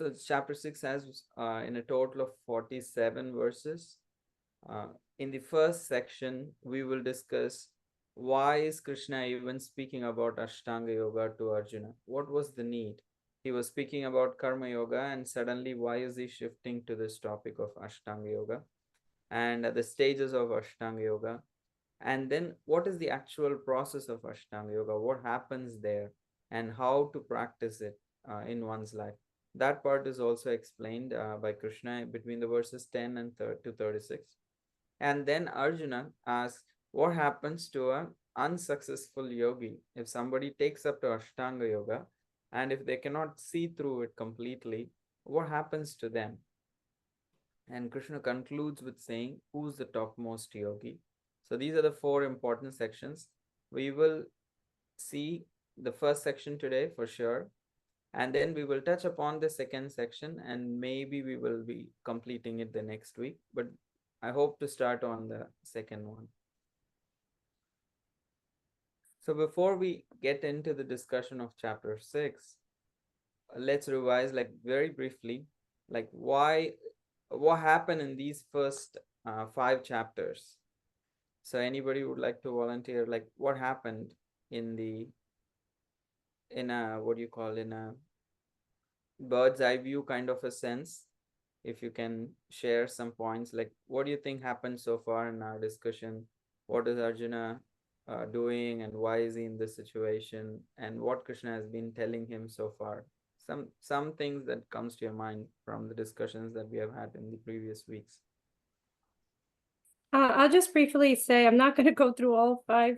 So chapter 6 has in a total of 47 verses. In the first section, we will discuss why is Krishna even speaking about Ashtanga Yoga to Arjuna? What was the need? He was speaking about Karma Yoga, and suddenly why is he shifting to this topic of Ashtanga Yoga and the stages of Ashtanga Yoga? And then what is the actual process of Ashtanga Yoga? What happens there and how to practice it in one's life? That part is also explained by Krishna between the verses 10 and 36. And then Arjuna asks, what happens to an unsuccessful yogi if somebody takes up to Ashtanga Yoga and if they cannot see through it completely, what happens to them? And Krishna concludes with saying, who's the topmost yogi? So these are the four important sections. We will see the first section today for sure. And then we will touch upon the second section, and maybe we will be completing it the next week. But I hope to start on the second one. So before we get into the discussion of chapter 6, let's revise like very briefly, like what happened in these first 5 chapters. So anybody would like to volunteer, like what happened in a what do you call, in a bird's eye view kind of a sense? If you can share some points, like what do you think happened so far in our discussion? What is Arjuna doing, and why is he in this situation, and what Krishna has been telling him so far? Some things that comes to your mind from the discussions that we have had in the previous weeks. I'll just briefly say I'm not going to go through all 5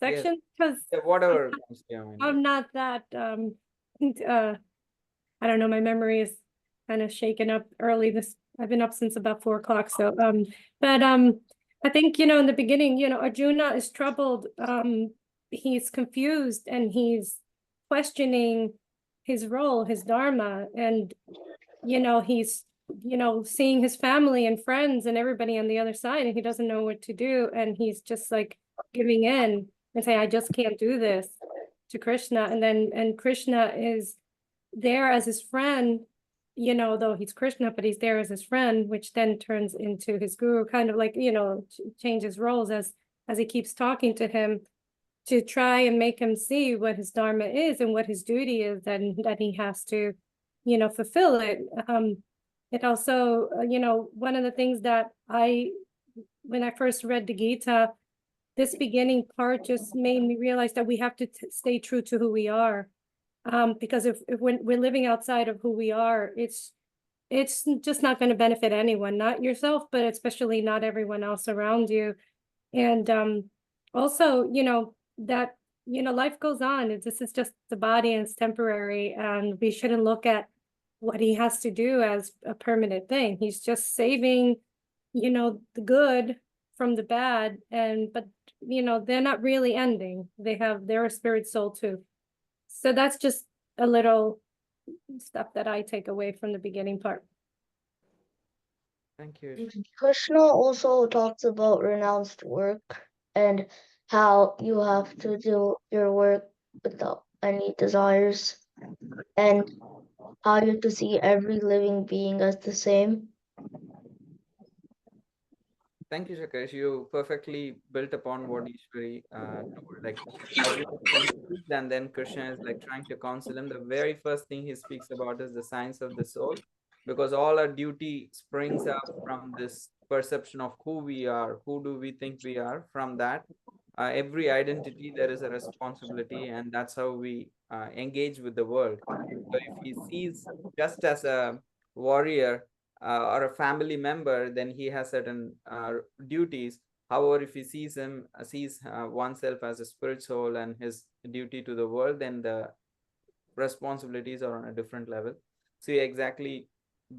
sections because whatever comes to your mind. I'm not that I don't know, my memory is kind of shaken up early. I've been up since about 4 o'clock. So but I think, in the beginning, Arjuna is troubled. He's confused and he's questioning his role, his dharma, and he's seeing his family and friends and everybody on the other side, and he doesn't know what to do, and he's just like giving in and saying, I just can't do this, to Krishna. And Krishna is there as his friend, though he's Krishna, but he's there as his friend, which then turns into his guru, kind of like, changes roles as he keeps talking to him to try and make him see what his dharma is and what his duty is, and that he has to, fulfill it. It also, one of the things that when I first read the Gita, this beginning part just made me realize that we have to stay true to who we are. Because if we're living outside of who we are, it's just not going to benefit anyone, not yourself, but especially not everyone else around you. And also, that, life goes on. This is just the body and it's temporary. And we shouldn't look at what he has to do as a permanent thing. He's just saving, the good from the bad. But they're not really ending. They're a spirit soul too. So that's just a little stuff that I take away from the beginning part. Thank you. Krishna also talks about renounced work and how you have to do your work without any desires, and how you have to see every living being as the same. Thank you, Shakesh. You perfectly built upon what Ishwari told. Like, and then Krishna is like trying to counsel him. The very first thing he speaks about is the science of the soul, because all our duty springs up from this perception of who we are, who do we think we are. From that, every identity, there is a responsibility, and that's how we engage with the world. So if he sees just as a warrior or a family member, then he has certain duties. However, if he sees oneself as a spirit soul and his duty to the world, then the responsibilities are on a different level. So he exactly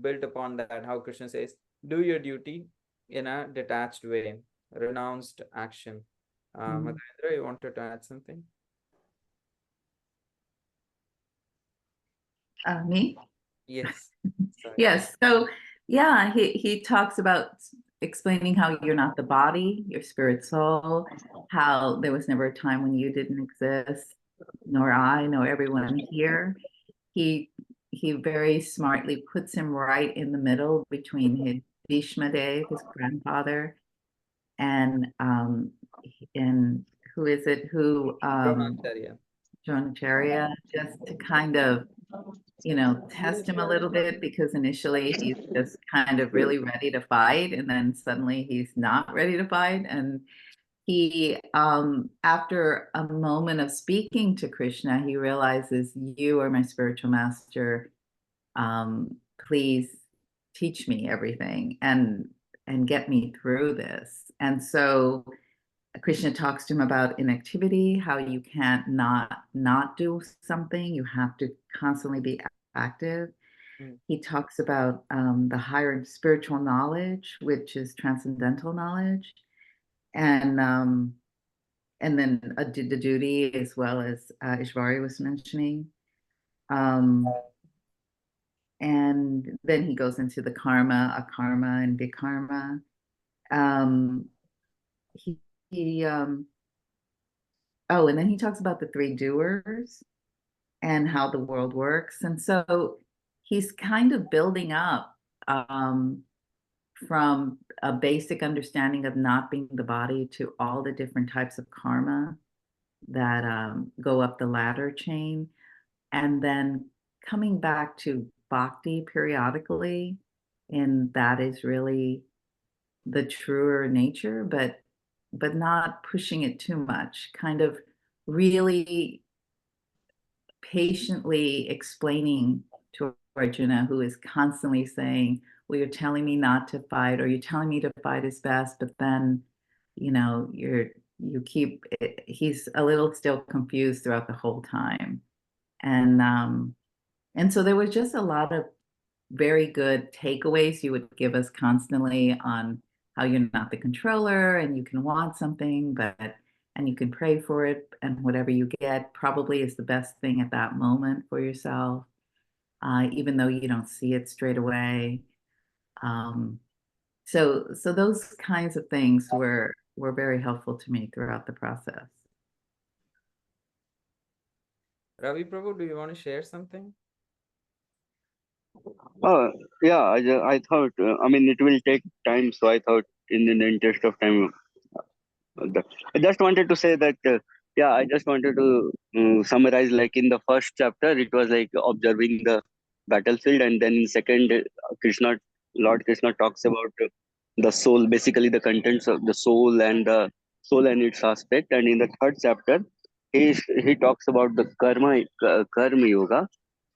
built upon that, how Krishna says, do your duty in a detached way, renounced action. Madhurendra, you wanted to add something? Me? Yes. Sorry. Yes. So yeah, he talks about explaining how you're not the body, your spirit soul, how there was never a time when you didn't exist, nor I, nor everyone here. He he very smartly puts him right in the middle between his Bhishma Dev, his grandfather, and who is it who Dronacharya. Dronacharya, just to kind of, you know, test him a little bit, because initially he's just kind of really ready to fight, and then suddenly he's not ready to fight. And he, after a moment of speaking to Krishna, he realizes, you are my spiritual master. Please teach me everything and get me through this. And so Krishna talks to him about inactivity, how you can't not do something. You have to constantly be active. He talks about the higher spiritual knowledge, which is transcendental knowledge, and then the duty, as well as Ishvari was mentioning. And then he goes into the karma, akarma, and vikarma. Oh, and then he talks about the three doers and how the world works. And so he's kind of building up from a basic understanding of not being the body to all the different types of karma that go up the ladder chain, and then coming back to bhakti periodically, and that is really the truer nature, but not pushing it too much, kind of really patiently explaining to Arjuna, who is constantly saying, well, you're telling me not to fight, or you're telling me to fight is best, but then, you know, he's a little still confused throughout the whole time. And so there was just a lot of very good takeaways you would give us constantly on how you're not the controller, and you can want something, and you can pray for it, and whatever you get probably is the best thing at that moment for yourself, even though you don't see it straight away. So those kinds of things were very helpful to me throughout the process. Ravi Prabhu, do you want to share something? Yeah, I thought, I mean, it will take time, so I thought in the interest of time, I just wanted to say that, yeah, I just wanted to summarize, like in the first chapter, it was like observing the battlefield, and then in second, Lord Krishna talks about the soul, basically the contents of the soul and its aspect, and in the third chapter, he talks about the karma yoga.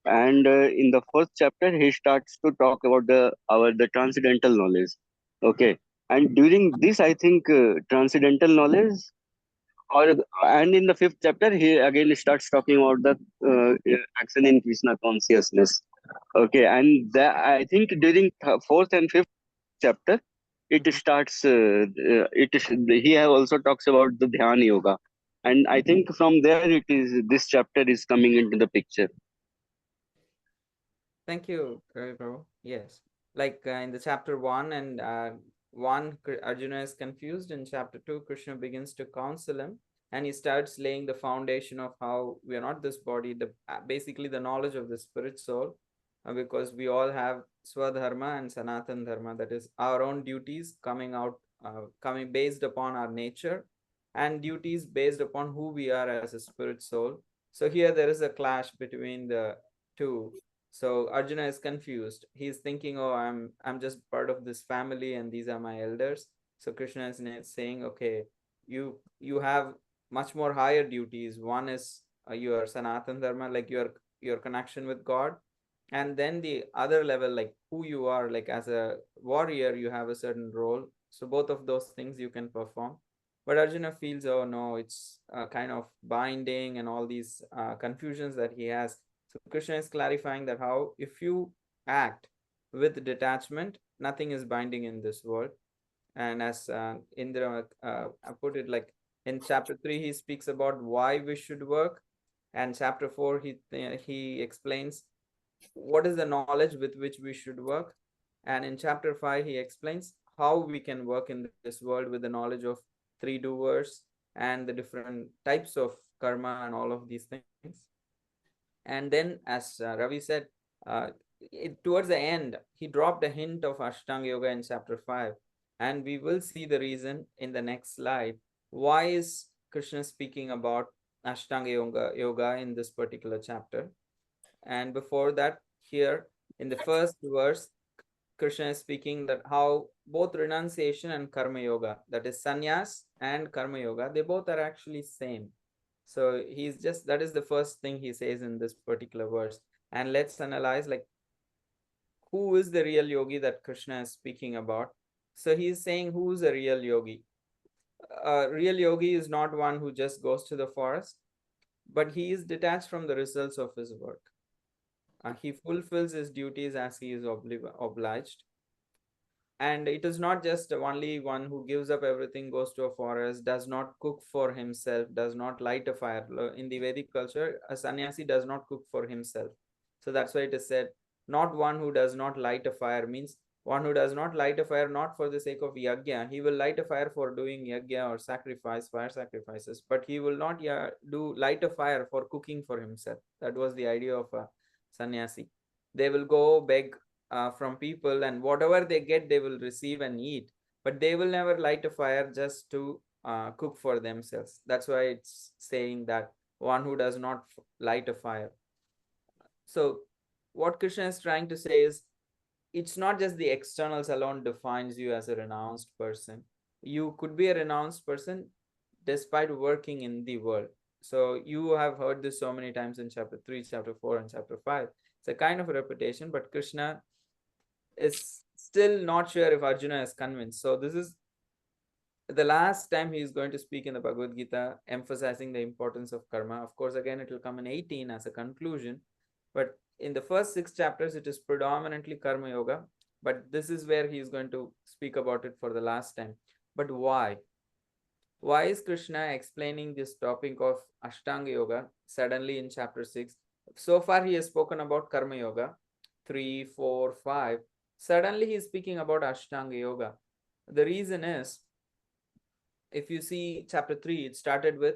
And in the fourth chapter, he starts to talk about the transcendental knowledge. Okay, and during this, I think transcendental knowledge, and in the fifth chapter, he again starts talking about the action in Krishna consciousness. Okay, and I think during fourth and fifth chapter, it starts. He also talks about the dhyana yoga, and I think from there this chapter is coming into the picture. Thank you, Ravi Prabhu. Yes, like in the chapter 1 and 1, Arjuna is confused. In chapter 2, Krishna begins to counsel him, and he starts laying the foundation of how we are not this body, basically the knowledge of the spirit soul, because we all have Swadharma and Sanatan Dharma, that is our own duties coming based upon our nature, and duties based upon who we are as a spirit soul. So here there is a clash between the two. So Arjuna is confused. He's thinking, oh, I'm just part of this family and these are my elders. So Krishna is saying, okay, you have much more higher duties. One is your Sanatan Dharma, like your connection with God. And then the other level, like who you are, like as a warrior, you have a certain role. So both of those things you can perform. But Arjuna feels, oh no, it's kind of binding and all these confusions that he has. So Krishna is clarifying that how if you act with detachment, nothing is binding in this world. And as Indra put it, like in chapter 3, he speaks about why we should work. And chapter 4, he explains what is the knowledge with which we should work. And in chapter 5, he explains how we can work in this world with the knowledge of three doers and the different types of karma and all of these things. And then, as Ravi said, Towards the end, he dropped a hint of Ashtanga Yoga in chapter 5, and we will see the reason in the next slide. Why is Krishna speaking about Ashtanga yoga in this particular chapter? And before that, here in the first verse, Krishna is speaking that how both renunciation and karma yoga, that is sannyas and karma yoga, they both are actually same. So that is the first thing he says in this particular verse. And let's analyze, like, who is the real yogi that Krishna is speaking about. So he's saying, who is a real yogi? A real yogi is not one who just goes to the forest, but he is detached from the results of his work. He fulfills his duties as he is obliged. And it is not just only one who gives up everything, goes to a forest, does not cook for himself, does not light a fire. In the Vedic culture, a sannyasi does not cook for himself. So that's why it is said, not one who does not light a fire, means one who does not light a fire not for the sake of yajna. He will light a fire for doing yajna or fire sacrifices, but he will not light a fire for cooking for himself. That was the idea of a sannyasi. They will go beg from people, and whatever they get, they will receive and eat, but they will never light a fire just to cook for themselves. That's why it's saying that one who does not light a fire. So what Krishna is trying to say is, it's not just the externals alone defines you as a renounced person. You could be a renounced person despite working in the world. So you have heard this so many times in chapter 3, chapter 4, and chapter 5. It's a kind of a repetition, but Krishna is still not sure if Arjuna is convinced. So this is the last time he is going to speak in the Bhagavad Gita, emphasizing the importance of karma. Of course, again, it will come in 18 as a conclusion. But in the first 6 chapters, it is predominantly karma yoga. But this is where he is going to speak about it for the last time. But why? Why is Krishna explaining this topic of Ashtanga yoga suddenly in chapter 6? So far, he has spoken about karma yoga, 3, 4, 5. Suddenly, he is speaking about Ashtanga yoga. The reason is, if you see chapter 3, it started with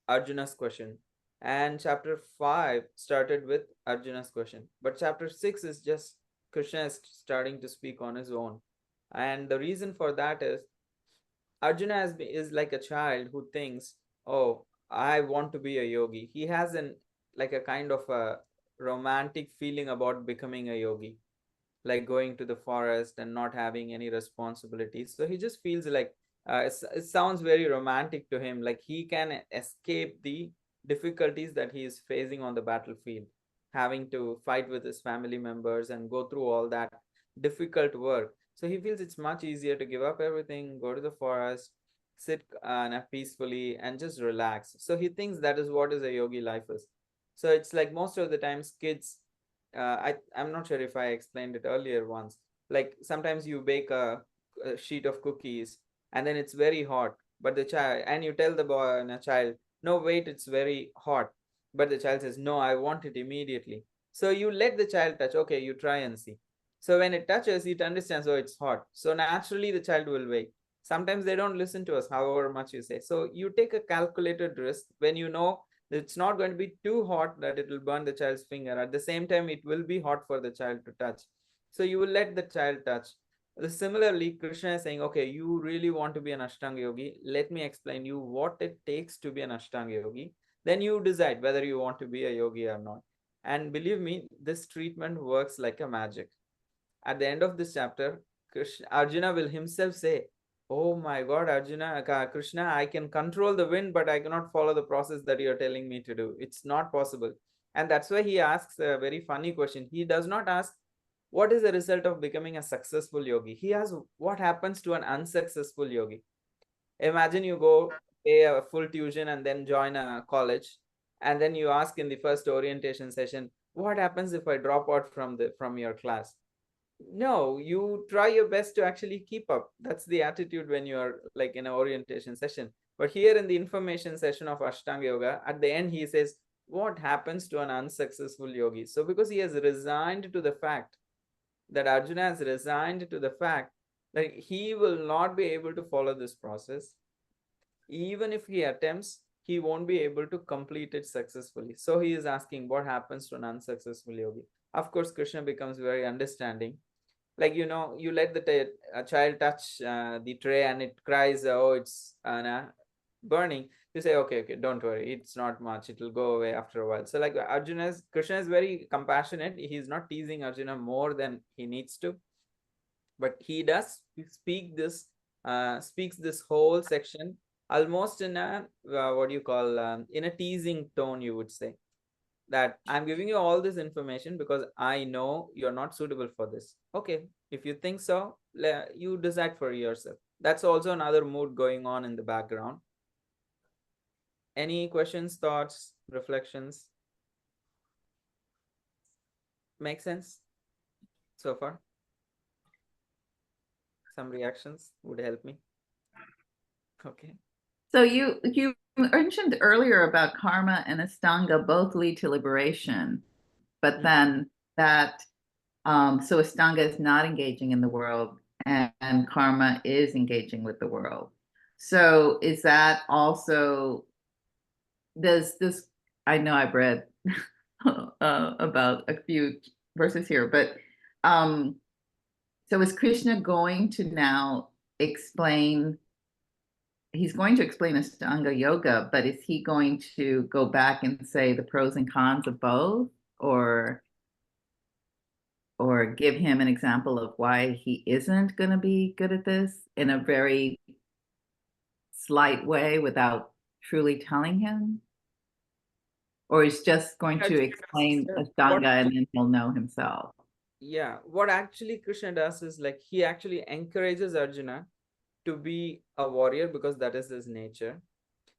Arjuna's question, and chapter 5 started with Arjuna's question. But chapter 6 is just Krishna is starting to speak on his own. And the reason for that is, Arjuna is like a child who thinks, oh, I want to be a yogi. He has like a kind of a romantic feeling about becoming a yogi, like going to the forest and not having any responsibilities. So he just feels like it sounds very romantic to him, like he can escape the difficulties that he is facing on the battlefield, having to fight with his family members and go through all that difficult work. So he feels it's much easier to give up everything, go to the forest, sit peacefully and just relax. So he thinks that is what is a yogi life is. So it's like most of the times kids, I'm not sure if I explained it earlier once. Like sometimes you bake a sheet of cookies and then it's very hot, but the child, and you tell the boy and a child, no, wait, it's very hot. But the child says, no, I want it immediately. So you let the child touch, okay, you try and see. So when it touches, it understands, oh, it's hot. So naturally the child will wait. Sometimes they don't listen to us, however much you say. So you take a calculated risk when you know it's not going to be too hot that it will burn the child's finger. At the same time, it will be hot for the child to touch. So you will let the child touch. Similarly, Krishna is saying, okay, you really want to be an Ashtanga yogi. Let me explain you what it takes to be an Ashtanga yogi. Then you decide whether you want to be a yogi or not. And believe me, this treatment works like a magic. At the end of this chapter, Arjuna will himself say, oh my God, Krishna, I can control the wind, but I cannot follow the process that you're telling me to do. It's not possible. And that's why he asks a very funny question. He does not ask, what is the result of becoming a successful yogi? He asks, what happens to an unsuccessful yogi? Imagine you go pay a full tuition and then join a college. And then you ask in the first orientation session, what happens if I drop out from your class? No, you try your best to actually keep up. That's the attitude when you're like in an orientation session. But here in the information session of Ashtanga Yoga, at the end he says, what happens to an unsuccessful yogi? So because he has resigned to the fact that Arjuna has resigned to the fact that he will not be able to follow this process. Even if he attempts, he won't be able to complete it successfully. So he is asking what happens to an unsuccessful yogi. Of course, Krishna becomes very understanding. Like, you let a child touch the tray and it cries, oh, it's burning. You say, okay, don't worry, it's not much, it will go away after a while. So like Krishna is very compassionate. He's not teasing Arjuna more than he needs to, but he does speaks this whole section almost in a what do you call, in a teasing tone, you would say, that I'm giving you all this information because I know you're not suitable for this. Okay, if you think so, you decide for yourself. That's also another mood going on in the background. Any questions, thoughts, reflections? Make sense so far? Some reactions would help me. Okay. So you mentioned earlier about karma and Astanga both lead to liberation, but then that so Astanga is not engaging in the world and karma is engaging with the world. So is that also, does this, I know I've read about a few verses here, but so is Krishna going to now explain, he's going to explain Ashtanga Yoga, but is he going to go back and say the pros and cons of both, or give him an example of why he isn't going to be good at this in a very slight way without truly telling him? Or he's just going to explain Ashtanga and then he'll know himself? Yeah, what actually Krishna does is like he actually encourages Arjuna to be a warrior because that is his nature.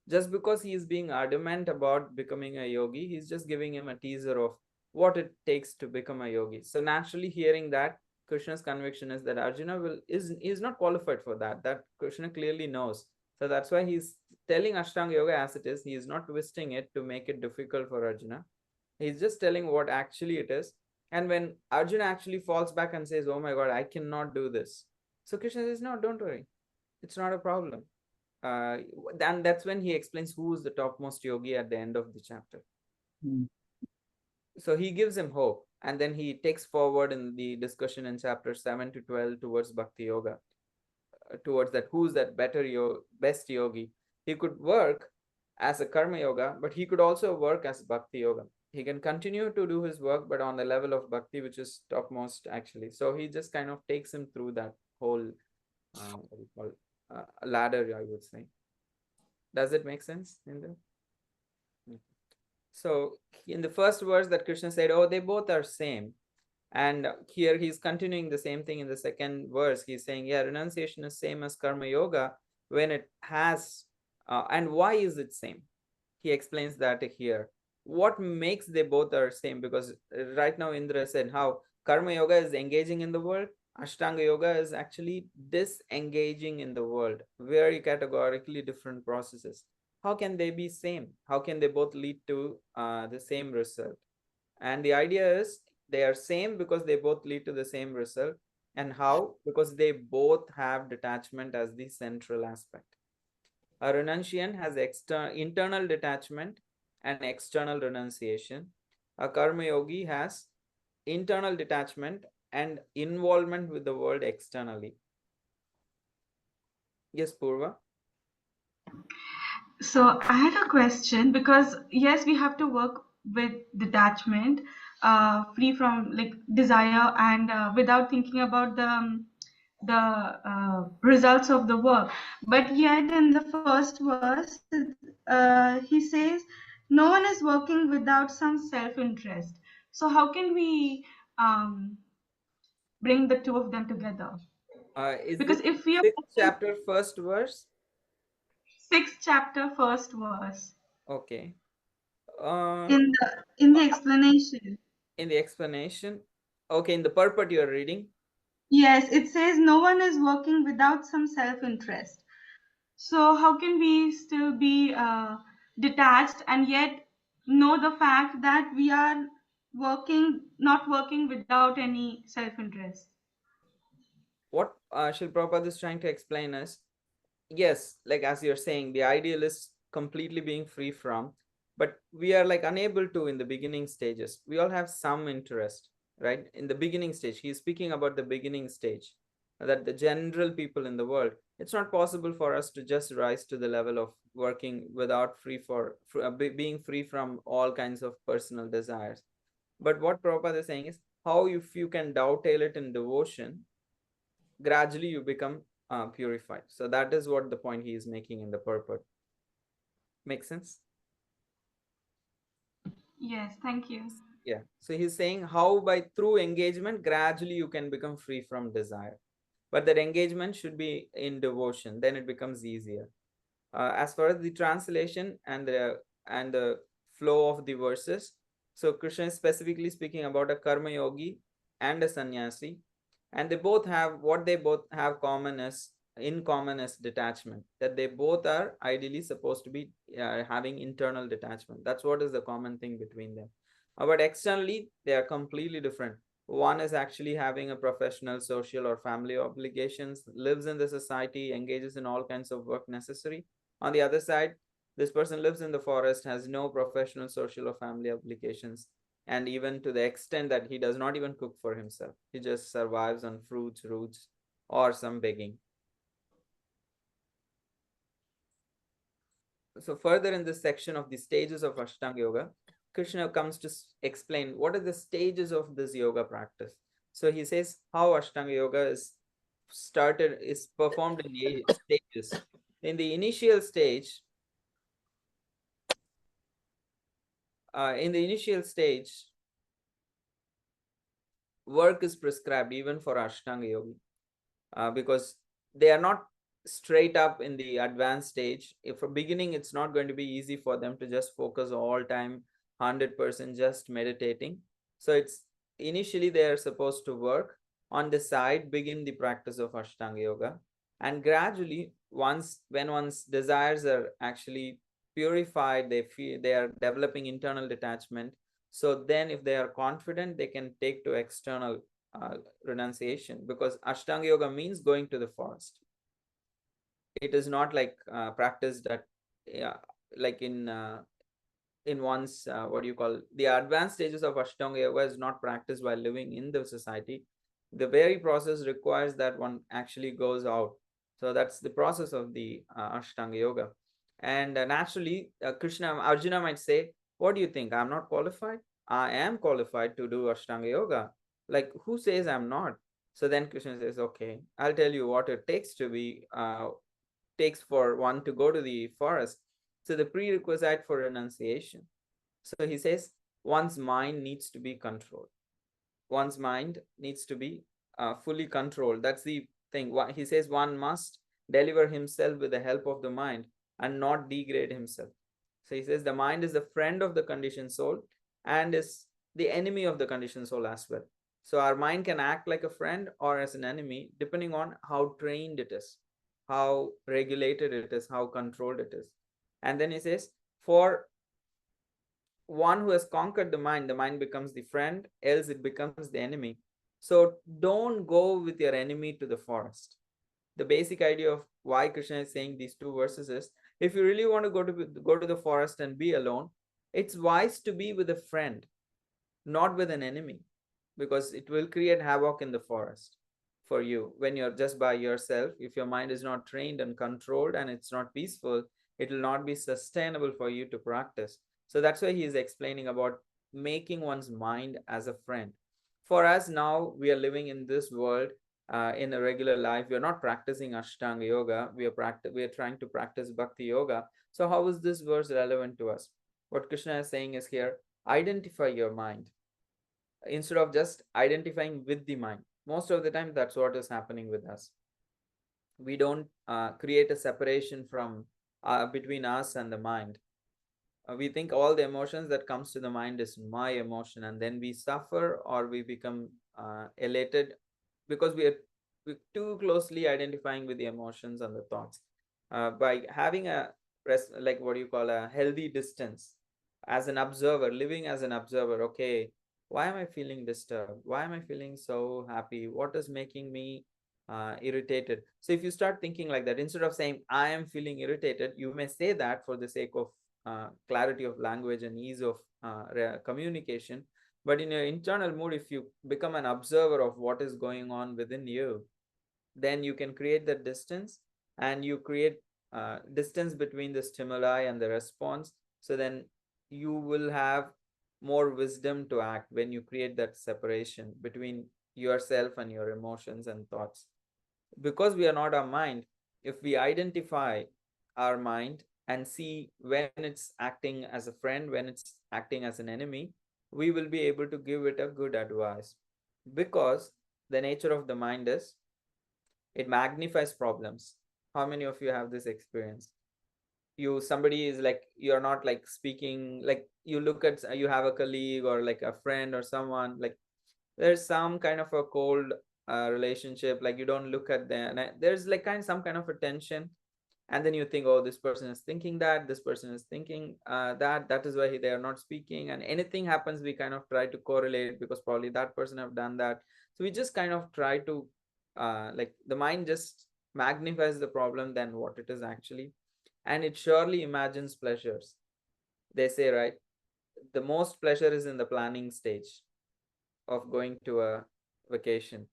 Just because he is being adamant about becoming a yogi, he's just giving him a teaser of what it takes to become a yogi. So naturally, hearing that, Krishna's conviction is that Arjuna is not qualified for that. That Krishna clearly knows. So that's why he's telling Ashtanga Yoga as it is. He is not twisting it to make it difficult for Arjuna. He's just telling what actually it is. And when Arjuna actually falls back and says, oh my God, I cannot do this. So Krishna says, no, don't worry. It's not a problem. And that's when he explains who is the topmost yogi at the end of the chapter. So he gives him hope, and then he takes forward in the discussion in chapter 7 to 12 towards bhakti yoga, towards that who's that best yogi. He could work as a karma yoga, but he could also work as bhakti yoga. He can continue to do his work, but on the level of bhakti, which is topmost actually. So he just kind of takes him through that whole ladder, I would say. Does it make sense, Indra? So in the first verse that Krishna said, oh, they both are same. And here he's continuing the same thing in the second verse. He's saying, yeah, renunciation is same as karma yoga when it has, and why is it same? He explains that here. What makes they both are same? Because right now Indra said how karma yoga is engaging in the world. Ashtanga yoga is actually disengaging in the world. Very categorically different processes. How can they be same? How can they both lead to the same result? And the idea is they are same because they both lead to the same result. And how? Because they both have detachment as the central aspect. A renunciant has internal detachment and external renunciation. A karma yogi has internal detachment and involvement with the world externally. Yes, Purva? So I had a question, because yes, we have to work with detachment, free from like desire, and without thinking about the results of the work. But yet in the first verse, he says, no one is working without some self-interest. So how can we bring the two of them together? Because if we are 6th chapter, 1st verse? 6th chapter, 1st verse. Okay. In the explanation. In the explanation. Okay, in the purport you are reading. Yes, it says no one is working without some self-interest. So how can we still be detached and yet know the fact that we are not working without any self-interest? What Srila Prabhupada is trying to explain is, yes, like as you're saying, the ideal is completely being free from, but we are like unable to in the beginning stages. We all have some interest, right? In the beginning stage, he's speaking about the beginning stage, that the general people in the world, it's not possible for us to just rise to the level of working without being free from all kinds of personal desires. But what Prabhupada is saying is how, if you can dovetail it in devotion, gradually you become purified. So that is what the point he is making in the purport. Make sense? Yes, thank you. Yeah. So he's saying how by through engagement, gradually you can become free from desire. But that engagement should be in devotion, then it becomes easier. As far as the translation and the flow of the verses, so Krishna is specifically speaking about a karma yogi and a sannyasi, and they both have what they both have in common as detachment, that they both are ideally supposed to be having internal detachment. That's what is the common thing between them. But externally they are completely different. One is actually having a professional, social, or family obligations, lives in the society, engages in all kinds of work necessary. On the other side, this person lives in the forest, has no professional, social, or family obligations, and even to the extent that he does not even cook for himself. He just survives on fruits, roots, or some begging. So further in this section of the stages of Ashtanga Yoga, Krishna comes to explain what are the stages of this yoga practice. So he says how Ashtanga Yoga is performed in 8 stages. In the initial stage, work is prescribed even for Ashtanga Yogi, because they are not straight up in the advanced stage. If for beginning, it's not going to be easy for them to just focus all time 100% just meditating. So it's initially they are supposed to work on the side, begin the practice of Ashtanga Yoga, and gradually when one's desires are actually purified, they feel they are developing internal detachment. So then if they are confident, they can take to external renunciation, because Ashtanga Yoga means going to the forest. It is not like practiced at like in one's what do you call, the advanced stages of Ashtanga Yoga is not practiced while living in the society. The very process requires that one actually goes out. So that's the process of the Ashtanga Yoga. And naturally, Arjuna might say, what do you think? I'm not qualified? I am qualified to do Ashtanga Yoga. Like, who says I'm not? So then Krishna says, okay, I'll tell you what it takes to be takes for one to go to the forest. So the prerequisite for renunciation. So he says one's mind needs to be controlled. One's mind needs to be fully controlled. That's the thing. He says one must deliver himself with the help of the mind and not degrade himself. So he says the mind is the friend of the conditioned soul and is the enemy of the conditioned soul as well. So our mind can act like a friend or as an enemy depending on how trained it is, how regulated it is, how controlled it is. And then he says, for one who has conquered the mind becomes the friend, else it becomes the enemy. So don't go with your enemy to the forest. The basic idea of why Krishna is saying these two verses is, if you really want to go to the forest and be alone, it's wise to be with a friend, not with an enemy, because it will create havoc in the forest for you when you're just by yourself. If your mind is not trained and controlled and it's not peaceful, it will not be sustainable for you to practice. So that's why he is explaining about making one's mind as a friend. For us now, we are living in this world in a regular life. We are not practicing Ashtanga Yoga. We are trying to practice Bhakti Yoga. So how is this verse relevant to us? What Krishna is saying is here, identify your mind instead of just identifying with the mind. Most of the time, that's what is happening with us. We don't create a separation from between us and the mind. We think all the emotions that comes to the mind is my emotion, and then we suffer or we become elated because we're too closely identifying with the emotions and the thoughts. By having a like what you call a healthy distance as an observer, living as an observer, okay, why am I feeling disturbed? Why am I feeling so happy? What is making me irritated. So if you start thinking like that, instead of saying I am feeling irritated, you may say that for the sake of clarity of language and ease of communication. But in your internal mood, if you become an observer of what is going on within you, then you can create that distance, and you create distance between the stimuli and the response. So then you will have more wisdom to act when you create that separation between yourself and your emotions and thoughts. Because we are not our mind, if we identify our mind and see when it's acting as a friend, when it's acting as an enemy, we will be able to give it a good advice. Because the nature of the mind is it magnifies problems. How many of you have this experience? Somebody is like, you're not like speaking, like you look at, you have a colleague or like a friend or someone, like there's some kind of a cold relationship, like you don't look at them, and there's like some kind of a tension, and then you think, oh, this person is thinking that, this person is thinking that is why they are not speaking, and anything happens we kind of try to correlate because probably that person have done that. So we just kind of try to like the mind just magnifies the problem than what it is actually, and it surely imagines pleasures. They say, right, the most pleasure is in the planning stage of going to a vacation.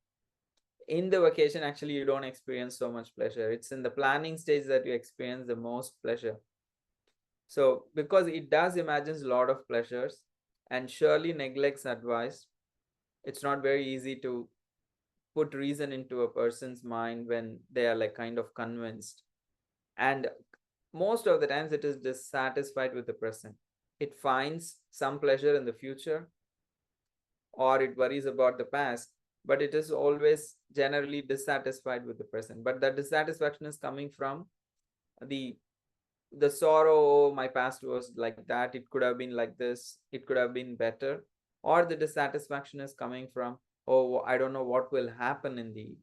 In the vacation, actually, you don't experience so much pleasure. It's in the planning stage that you experience the most pleasure. So, because it does imagines a lot of pleasures and surely neglects advice, it's not very easy to put reason into a person's mind when they are like kind of convinced. And most of the times, it is dissatisfied with the present. It finds some pleasure in the future, or it worries about the past, but it is always generally dissatisfied with the present. But that dissatisfaction is coming from the sorrow. Oh, my past was like that, it could have been like this, it could have been better. Or the dissatisfaction is coming from, oh, I don't know what will happen in the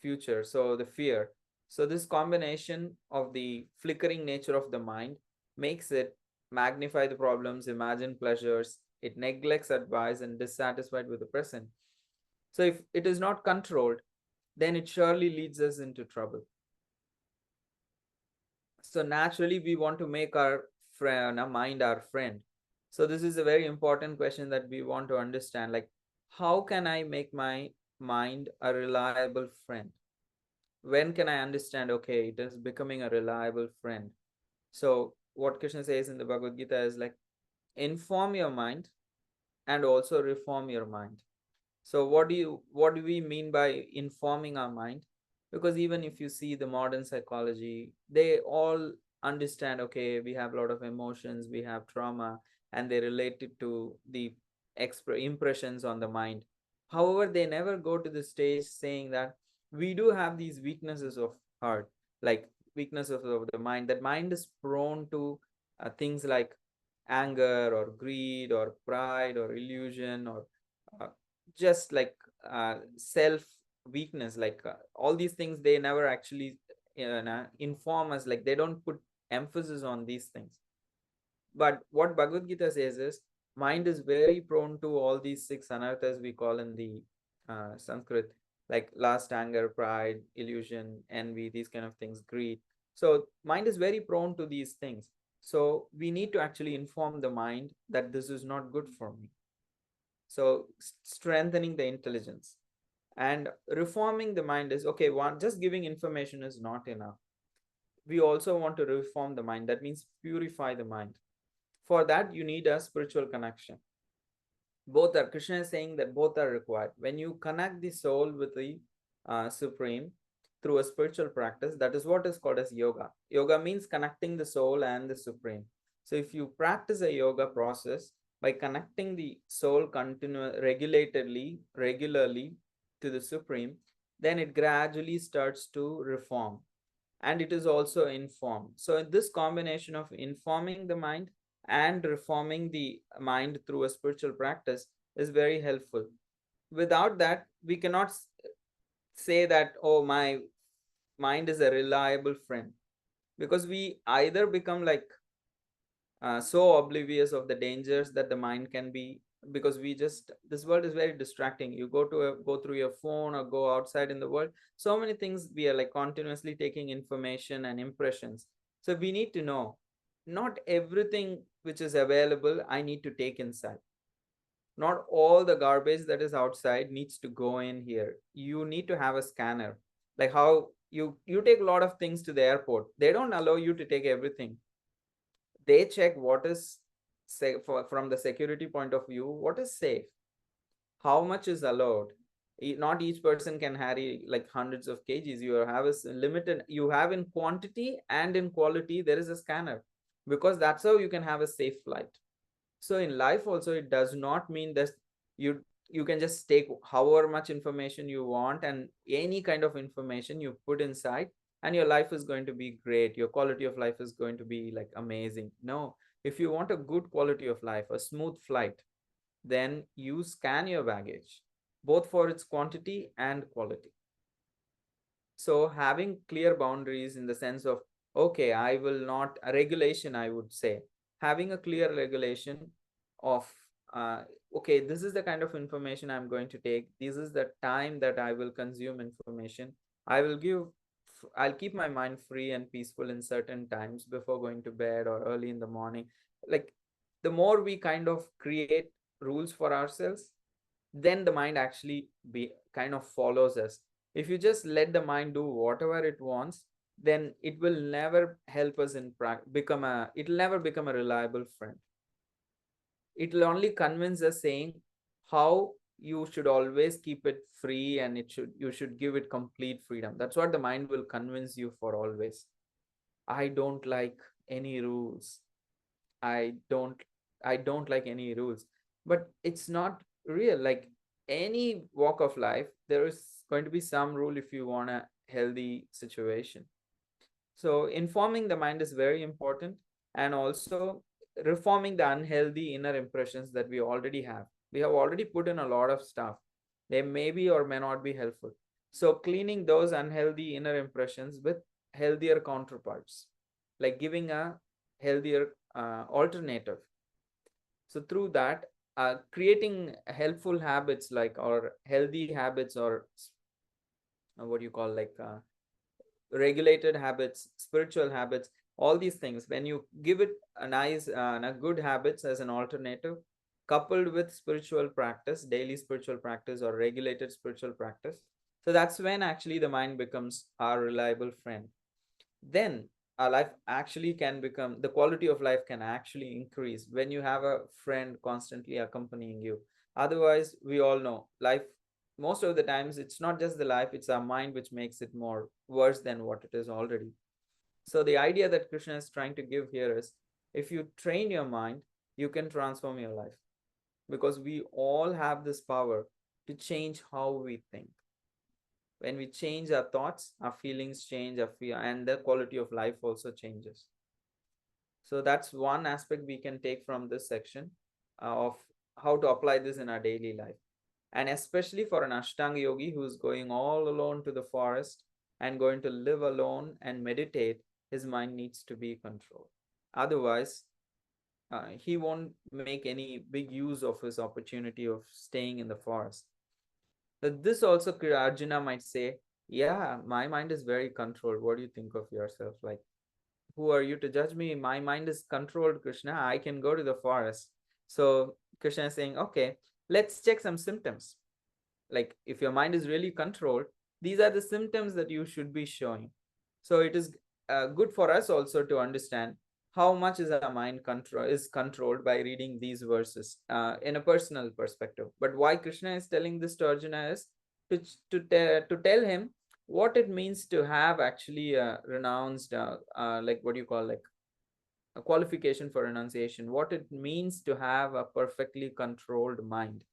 future, so the fear. So this combination of the flickering nature of the mind makes it magnify the problems, imagine pleasures, it neglects advice, and dissatisfied with the present. So if it is not controlled, then it surely leads us into trouble. So naturally, we want to make our mind our friend. So this is a very important question that we want to understand. Like, how can I make my mind a reliable friend? When can I understand, okay, it is becoming a reliable friend? So what Krishna says in the Bhagavad Gita is like, inform your mind and also reform your mind. So what do we mean by informing our mind? Because even if you see the modern psychology, they all understand, okay, we have a lot of emotions, we have trauma, and they relate it to the impressions on the mind. However, they never go to the stage saying that we do have these weaknesses of heart, like weaknesses of the mind. That mind is prone to things like anger or greed or pride or illusion or uh, just like self weakness, like all these things they never actually inform us, like they don't put emphasis on these things. But what Bhagavad Gita says is mind is very prone to all these six anarthas we call in the Sanskrit, like lust, anger, pride, illusion, envy, these kind of things, greed. So mind is very prone to these things. So we need to actually inform the mind that this is not good for me. So strengthening the intelligence and reforming the mind is okay. Just giving information is not enough. We also want to reform the mind. That means purify the mind. For that, you need a spiritual connection. Both are, Krishna is saying that both are required. When you connect the soul with the Supreme through a spiritual practice, that is what is called as yoga. Yoga means connecting the soul and the Supreme. So if you practice a yoga process by connecting the soul regularly to the Supreme, then it gradually starts to reform, and it is also informed. So this combination of informing the mind and reforming the mind through a spiritual practice is very helpful. Without that, we cannot say that, oh, my mind is a reliable friend, because we either become like so oblivious of the dangers that the mind can be because this world is very distracting. You go through your phone or go outside in the world, so many things, we are like continuously taking information and impressions. So we need to know, not everything which is available I need to take inside. Not all the garbage that is outside needs to go in here. You need to have a scanner. Like how you take a lot of things to the airport, they don't allow you to take everything. They check what is from the security point of view, what is safe, how much is allowed. Not each person can carry like hundreds of kgs. You have a limited, you have in quantity and in quality, there is a scanner, because that's how you can have a safe flight. So in life also, it does not mean that you you can just take however much information you want and any kind of information you put inside, and your life is going to be great, your quality of life is going to be like amazing. No, if you want a good quality of life, a smooth flight, then you scan your baggage, both for its quantity and quality. So having clear boundaries in the sense of, okay, I will not, a regulation, I would say, having a clear regulation of, uh, okay, this is the kind of information I'm going to take, this is the time that I will consume information. I will give, I'll keep my mind free and peaceful in certain times before going to bed or early in the morning. Like, the more we kind of create rules for ourselves, then the mind actually be kind of follows us. If you just let the mind do whatever it wants, then it will never help us in it'll never become a reliable friend. It will only convince us, saying how you should always keep it free, and you should give it complete freedom. That's what the mind will convince you for always. I don't like any rules. I don't I don't like any rules. But it's not real. Like any walk of life, there is going to be some rule if you want a healthy situation. So informing the mind is very important, and also reforming the unhealthy inner impressions that we already have. We have already put in a lot of stuff. They may be or may not be helpful. So cleaning those unhealthy inner impressions with healthier counterparts, like giving a healthier alternative. So through that, creating helpful habits, like, or healthy habits, or what you call, like, regulated habits, spiritual habits, all these things, when you give it a nice and a good habits as an alternative, coupled with spiritual practice, daily spiritual practice or regulated spiritual practice, so that's when actually the mind becomes our reliable friend. Then our life actually can become, the quality of life can actually increase when you have a friend constantly accompanying you. Otherwise, we all know life, most of the times it's not just the life, it's our mind which makes it more worse than what it is already. So the idea that Krishna is trying to give here is, if you train your mind, you can transform your life, because we all have this power to change how we think. When we change our thoughts, our feelings change, and the quality of life also changes. So that's one aspect we can take from this section, of how to apply this in our daily life. And especially for an Ashtanga yogi who's going all alone to the forest and going to live alone and meditate, his mind needs to be controlled. Otherwise, he won't make any big use of his opportunity of staying in the forest. But this also, Arjuna might say, yeah, my mind is very controlled. What do you think of yourself? Like, who are you to judge me? My mind is controlled, Krishna. I can go to the forest. So Krishna is saying, okay, let's check some symptoms. Like, if your mind is really controlled, these are the symptoms that you should be showing. So it is good for us also to understand how much is our mind controlled by reading these verses in a personal perspective. But why Krishna is telling this to Arjuna is to tell him what it means to have actually renounced, like, what do you call, like, a qualification for renunciation, what it means to have a perfectly controlled mind.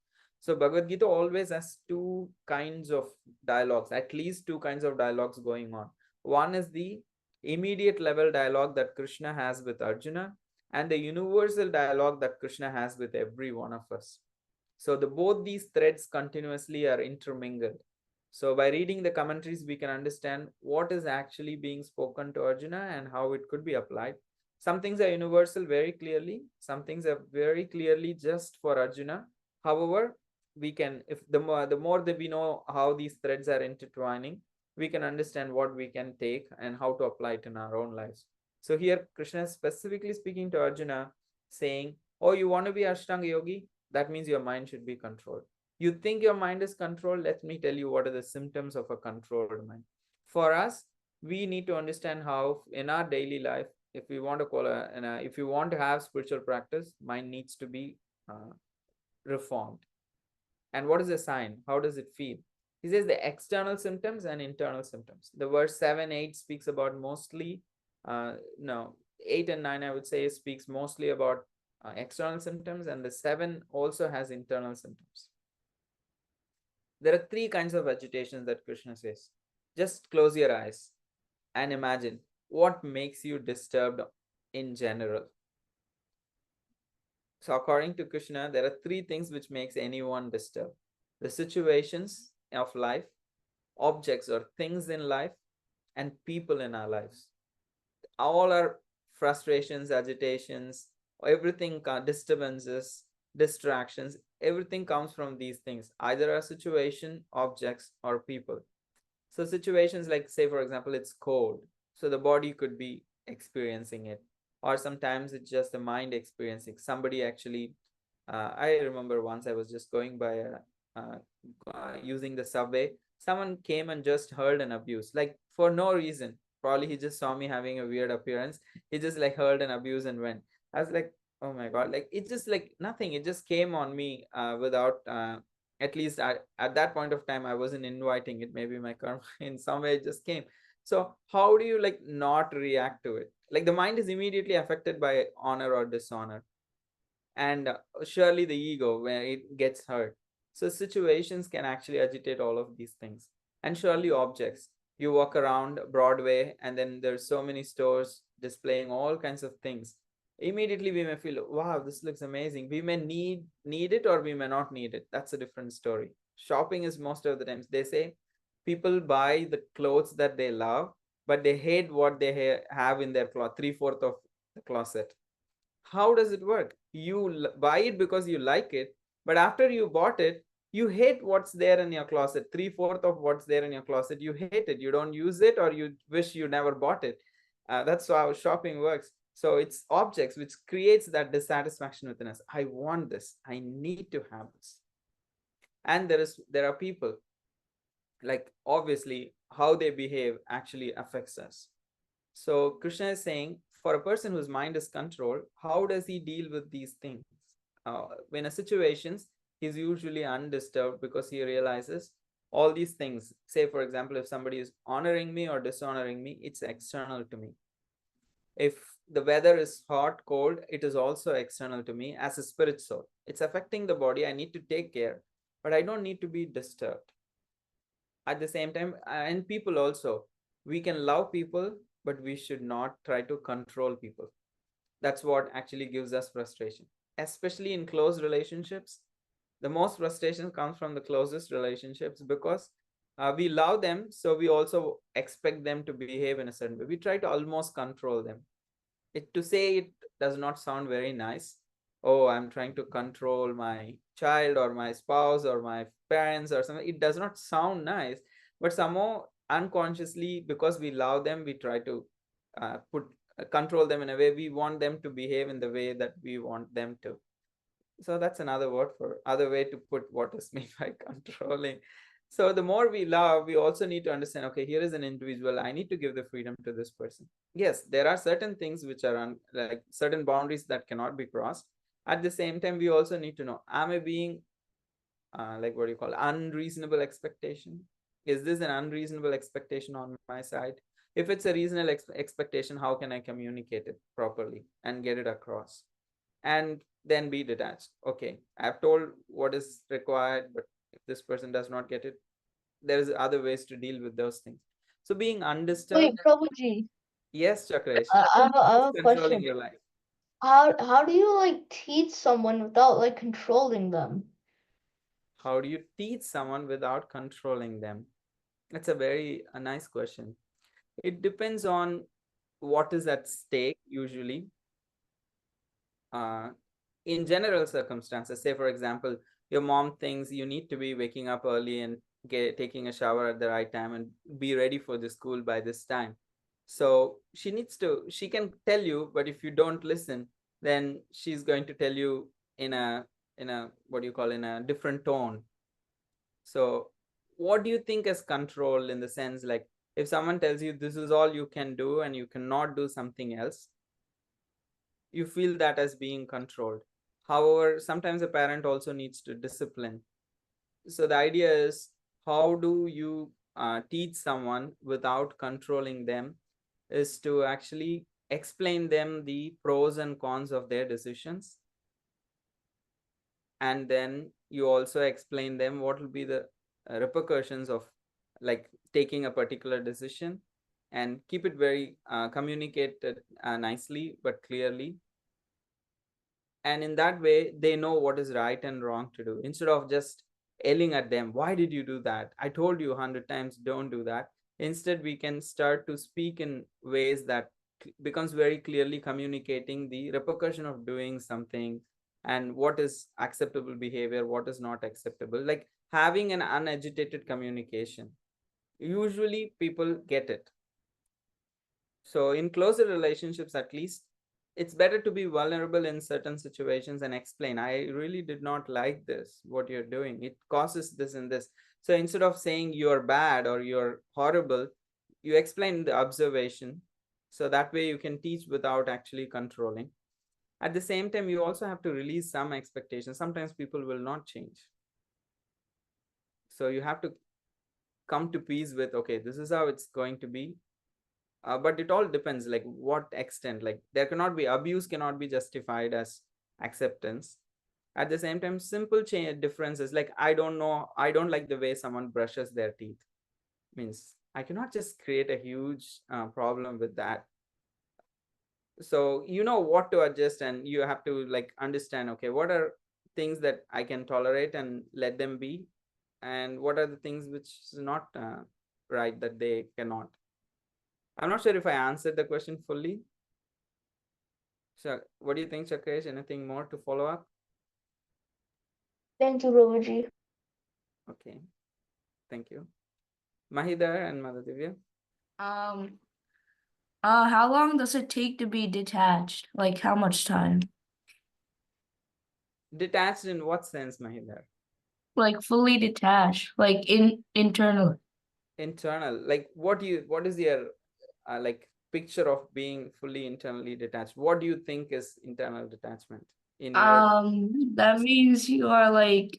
So Bhagavad Gita always has two kinds of dialogues, at least two kinds of dialogues going on. One is the immediate level dialogue that Krishna has with Arjuna, and the universal dialogue that Krishna has with every one of us. So both these threads continuously are intermingled. So by reading the commentaries, we can understand what is actually being spoken to Arjuna and how it could be applied. Some things are universal very clearly. Some things are very clearly just for Arjuna. However, we can, if the more that we know how these threads are intertwining, we can understand what we can take and how to apply it in our own lives. So here Krishna is specifically speaking to Arjuna, saying, oh, you want to be Ashtanga yogi? That means your mind should be controlled. You think your mind is controlled? Let me tell you what are the symptoms of a controlled mind. For us, we need to understand how in our daily life, if we want to if you want to have spiritual practice, mind needs to be reformed. And what is the sign? How does it feel? He says the external symptoms and internal symptoms. The verse 7, 8 speaks about mostly, no, 8 and 9, I would say, speaks mostly about external symptoms, and the 7 also has internal symptoms. There are 3 kinds of agitations that Krishna says. Just close your eyes and imagine what makes you disturbed in general. So according to Krishna, there are 3 things which makes anyone disturbed: the situations of life, objects or things in life, and people in our lives. All our frustrations, agitations, everything, disturbances, distractions, everything comes from these things, either a situation, objects, or people. So situations like, say for example, it's cold, so the body could be experiencing it, or sometimes it's just the mind experiencing. Somebody actually, I remember once I was just going by using the subway, someone came and just hurled an abuse, like for no reason. Probably he just saw me having a weird appearance, he just like hurled an abuse and went. I was like, oh my god, like it just like nothing, it just came on me without at least at that point of time I wasn't inviting it, maybe my karma in some way it just came. So how do you like not react to it? Like the mind is immediately affected by honor or dishonor, and surely the ego where it gets hurt. So situations can actually agitate all of these things, and surely objects. You walk around Broadway and then there's so many stores displaying all kinds of things. Immediately we may feel, wow, this looks amazing. We may need it or we may not need it. That's a different story. Shopping is most of the times, they say people buy the clothes that they love, but they hate what they have in their closet, 3/4 of the closet. How does it work? You buy it because you like it, but after you bought it, you hate what's there in your closet. 3/4 of what's there in your closet, you hate it. You don't use it, or you wish you never bought it. That's how shopping works. So it's objects which creates that dissatisfaction within us. I want this. I need to have this. And there are people, like obviously how they behave actually affects us. So Krishna is saying, for a person whose mind is controlled, how does he deal with these things? When a situations, he's usually undisturbed because he realizes all these things. Say, for example, if somebody is honoring me or dishonoring me, it's external to me. If the weather is hot, cold, it is also external to me as a spirit soul. It's affecting the body. I need to take care, but I don't need to be disturbed. At the same time, and people also, we can love people, but we should not try to control people. That's what actually gives us frustration, especially in close relationships. The most frustration comes from the closest relationships because we love them, so we also expect them to behave in a certain way. We try to almost control them. To say it does not sound very nice. Oh, I'm trying to control my child or my spouse or my parents or something. It does not sound nice, but somehow unconsciously, because we love them, we try to control them in a way. We want them to behave in the way that we want them to. So that's another word for other way to put what is meant by controlling. So the more we love, we also need to understand, okay, here is an individual. I need to give the freedom to this person. Yes, there are certain things which are like certain boundaries that cannot be crossed. At the same time, we also need to know, am I being like what do you call unreasonable expectation? Is this an unreasonable expectation on my side? If it's a reasonable expectation, how can I communicate it properly and get it across? And then be detached. Okay, I've told what is required, but if this person does not get it, there's other ways to deal with those things. So being undisturbed. Wait, Prabhuji, Yes, Chakresh. I have a Controlling question. your life. How do you like teach someone without like controlling them? How do you teach someone without controlling them? That's a nice question. It depends on what is at stake usually. In general circumstances, say for example, your mom thinks you need to be waking up early and taking a shower at the right time and be ready for the school by this time. So she can tell you, but if you don't listen, then she's going to tell you in a what do you call, in a different tone. So what do you think as control, in the sense like if someone tells you this is all you can do and you cannot do something else, you feel that as being controlled. However, sometimes a parent also needs to discipline. So the idea is, how do you teach someone without controlling them, is to actually explain them the pros and cons of their decisions, and then you also explain them what will be the repercussions of like taking a particular decision, and keep it very communicated nicely but clearly. And in that way they know what is right and wrong to do, instead of just yelling at them, why did you do that, I told you 100 times, don't do that. Instead we can start to speak in ways that becomes very clearly communicating the repercussion of doing something, and what is acceptable behavior, what is not acceptable, like having an unagitated communication. Usually people get it. So in closer relationships, at least, it's better to be vulnerable in certain situations and explain, I really did not like this, what you're doing, it causes this and this. So instead of saying you're bad or you're horrible, you explain the observation. So that way you can teach without actually controlling. At the same time, you also have to release some expectations. Sometimes people will not change. So you have to come to peace with, okay, this is how it's going to be. But it all depends, like what extent, like there cannot be abuse, cannot be justified as acceptance. At the same time, simple change differences, like I don't know, I don't like the way someone brushes their teeth, means I cannot just create a huge problem with that. So you know what to adjust, and you have to like understand, okay, what are things that I can tolerate and let them be, and what are the things which is not right, that they cannot. I'm not sure if I answered the question fully. So what do you think, Chakresh? Anything more to follow up? Thank you, Prabhuji. Okay, thank you. Mahidhar and Mother Divya. How long does it take to be detached? Like how much time? Detached in what sense, Mahidhar? Like fully detached, like internal. Internal, like what is your like picture of being fully internally detached? What do you think is internal detachment in your That means you are like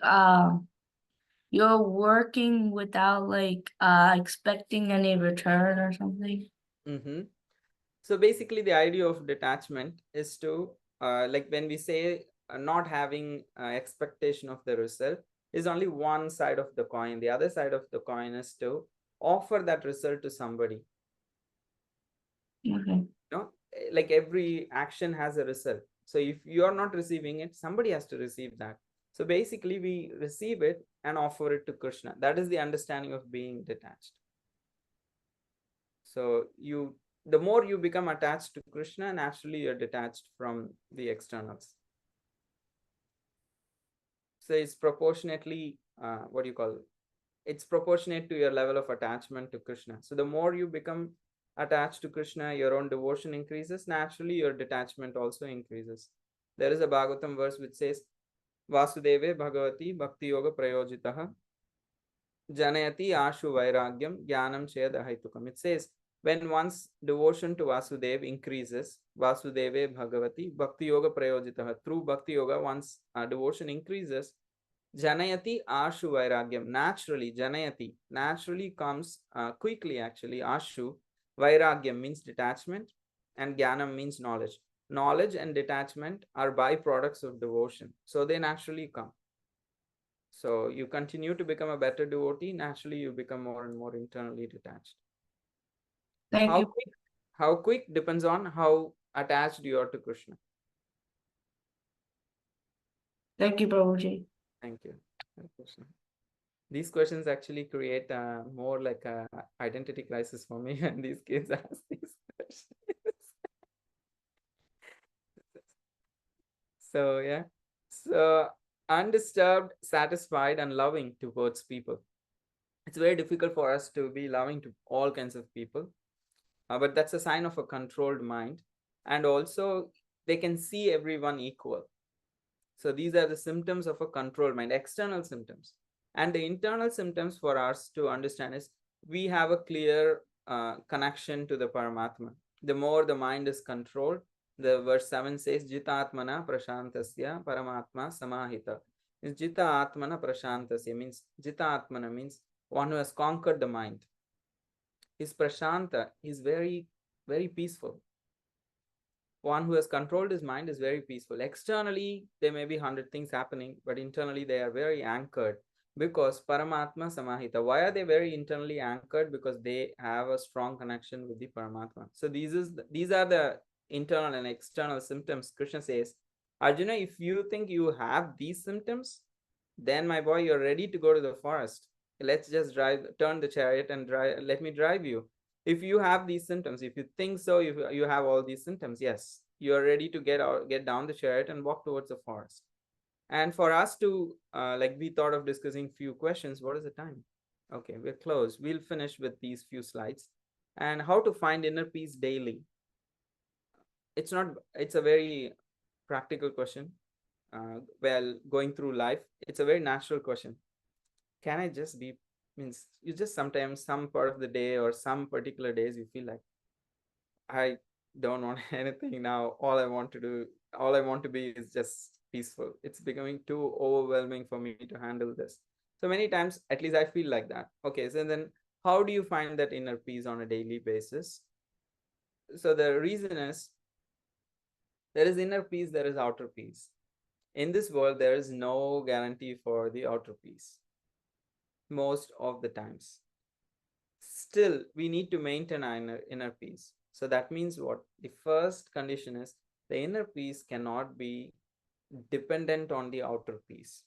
you're working without like expecting any return or something. Mm-hmm. So basically the idea of detachment is to like when we say not having expectation of the result, is only one side of the coin. The other side of the coin is to offer that result to somebody. Okay. Like every action has a result. So if you are not receiving it, somebody has to receive that. So basically we receive it and offer it to Krishna. That is the understanding of being detached. So the more you become attached to Krishna, naturally you're detached from the externals. So it's proportionately what do you call it? It's proportionate to your level of attachment to Krishna. So the more you become attached to Krishna, your own devotion increases. Naturally, your detachment also increases. There is a Bhagavatam verse which says, Vasudeve Bhagavati Bhakti Yoga Prayojitaha Janayati Ashu Vairagyam Jnanam Chedahaitukam. It says, when one's devotion to Vasudev increases, Vasudeve Bhagavati Bhakti Yoga Prayojitaha, through Bhakti Yoga, one's devotion increases. Janayati Ashu Vairagyam. Naturally, Janayati naturally comes quickly, actually. Ashu Vairagyam means detachment, and Jnanam means knowledge. Knowledge and detachment are byproducts of devotion, so they naturally come. So you continue to become a better devotee, naturally you become more and more internally detached. Thank you. How quick depends on how attached you are to Krishna. Thank you, Prabhuji. Thank you. These questions actually create more like a identity crisis for me when these kids ask these questions. So yeah. So undisturbed, satisfied, and loving towards people. It's very difficult for us to be loving to all kinds of people, but that's a sign of a controlled mind. And also, they can see everyone equal. So these are the symptoms of a controlled mind, external symptoms. And the internal symptoms for us to understand is we have a clear connection to the Paramatma. The more the mind is controlled, the verse 7 says, Jitatmana prashantasya paramatma samahita. Is Jita Atmana prashantasya means Jita Atmana means one who has conquered the mind. Is prashanta, is very, very peaceful. One who has controlled his mind is very peaceful. Externally, there may be 100 things happening, but internally they are very anchored because Paramatma Samahita. Why are they very internally anchored? Because they have a strong connection with the Paramatma. So these are the internal and external symptoms. Krishna says, Arjuna, if you think you have these symptoms, then my boy, you're ready to go to the forest. Let's just turn the chariot and let me drive you. If you have these symptoms, if you think so, you have all these symptoms, yes, you are ready to get down the chariot and walk towards the forest. And for us to we thought of discussing few questions. What is the time? Okay, we're close. We'll finish with these few slides. And how to find inner peace daily. It's a very practical question. Well, going through life, it's a very natural question. Can I just be, means you just sometimes some part of the day or some particular days you feel like I don't want anything now. All I want to be is just peaceful. It's becoming too overwhelming for me to handle this. So many times, at least I feel like that. Okay, so then how do you find that inner peace on a daily basis? So the reason is there is inner peace, there is outer peace. In this world, there is no guarantee for the outer peace most of the times. Still, we need to maintain our inner peace. So that means what? The first condition is the inner peace cannot be dependent on the outer peace.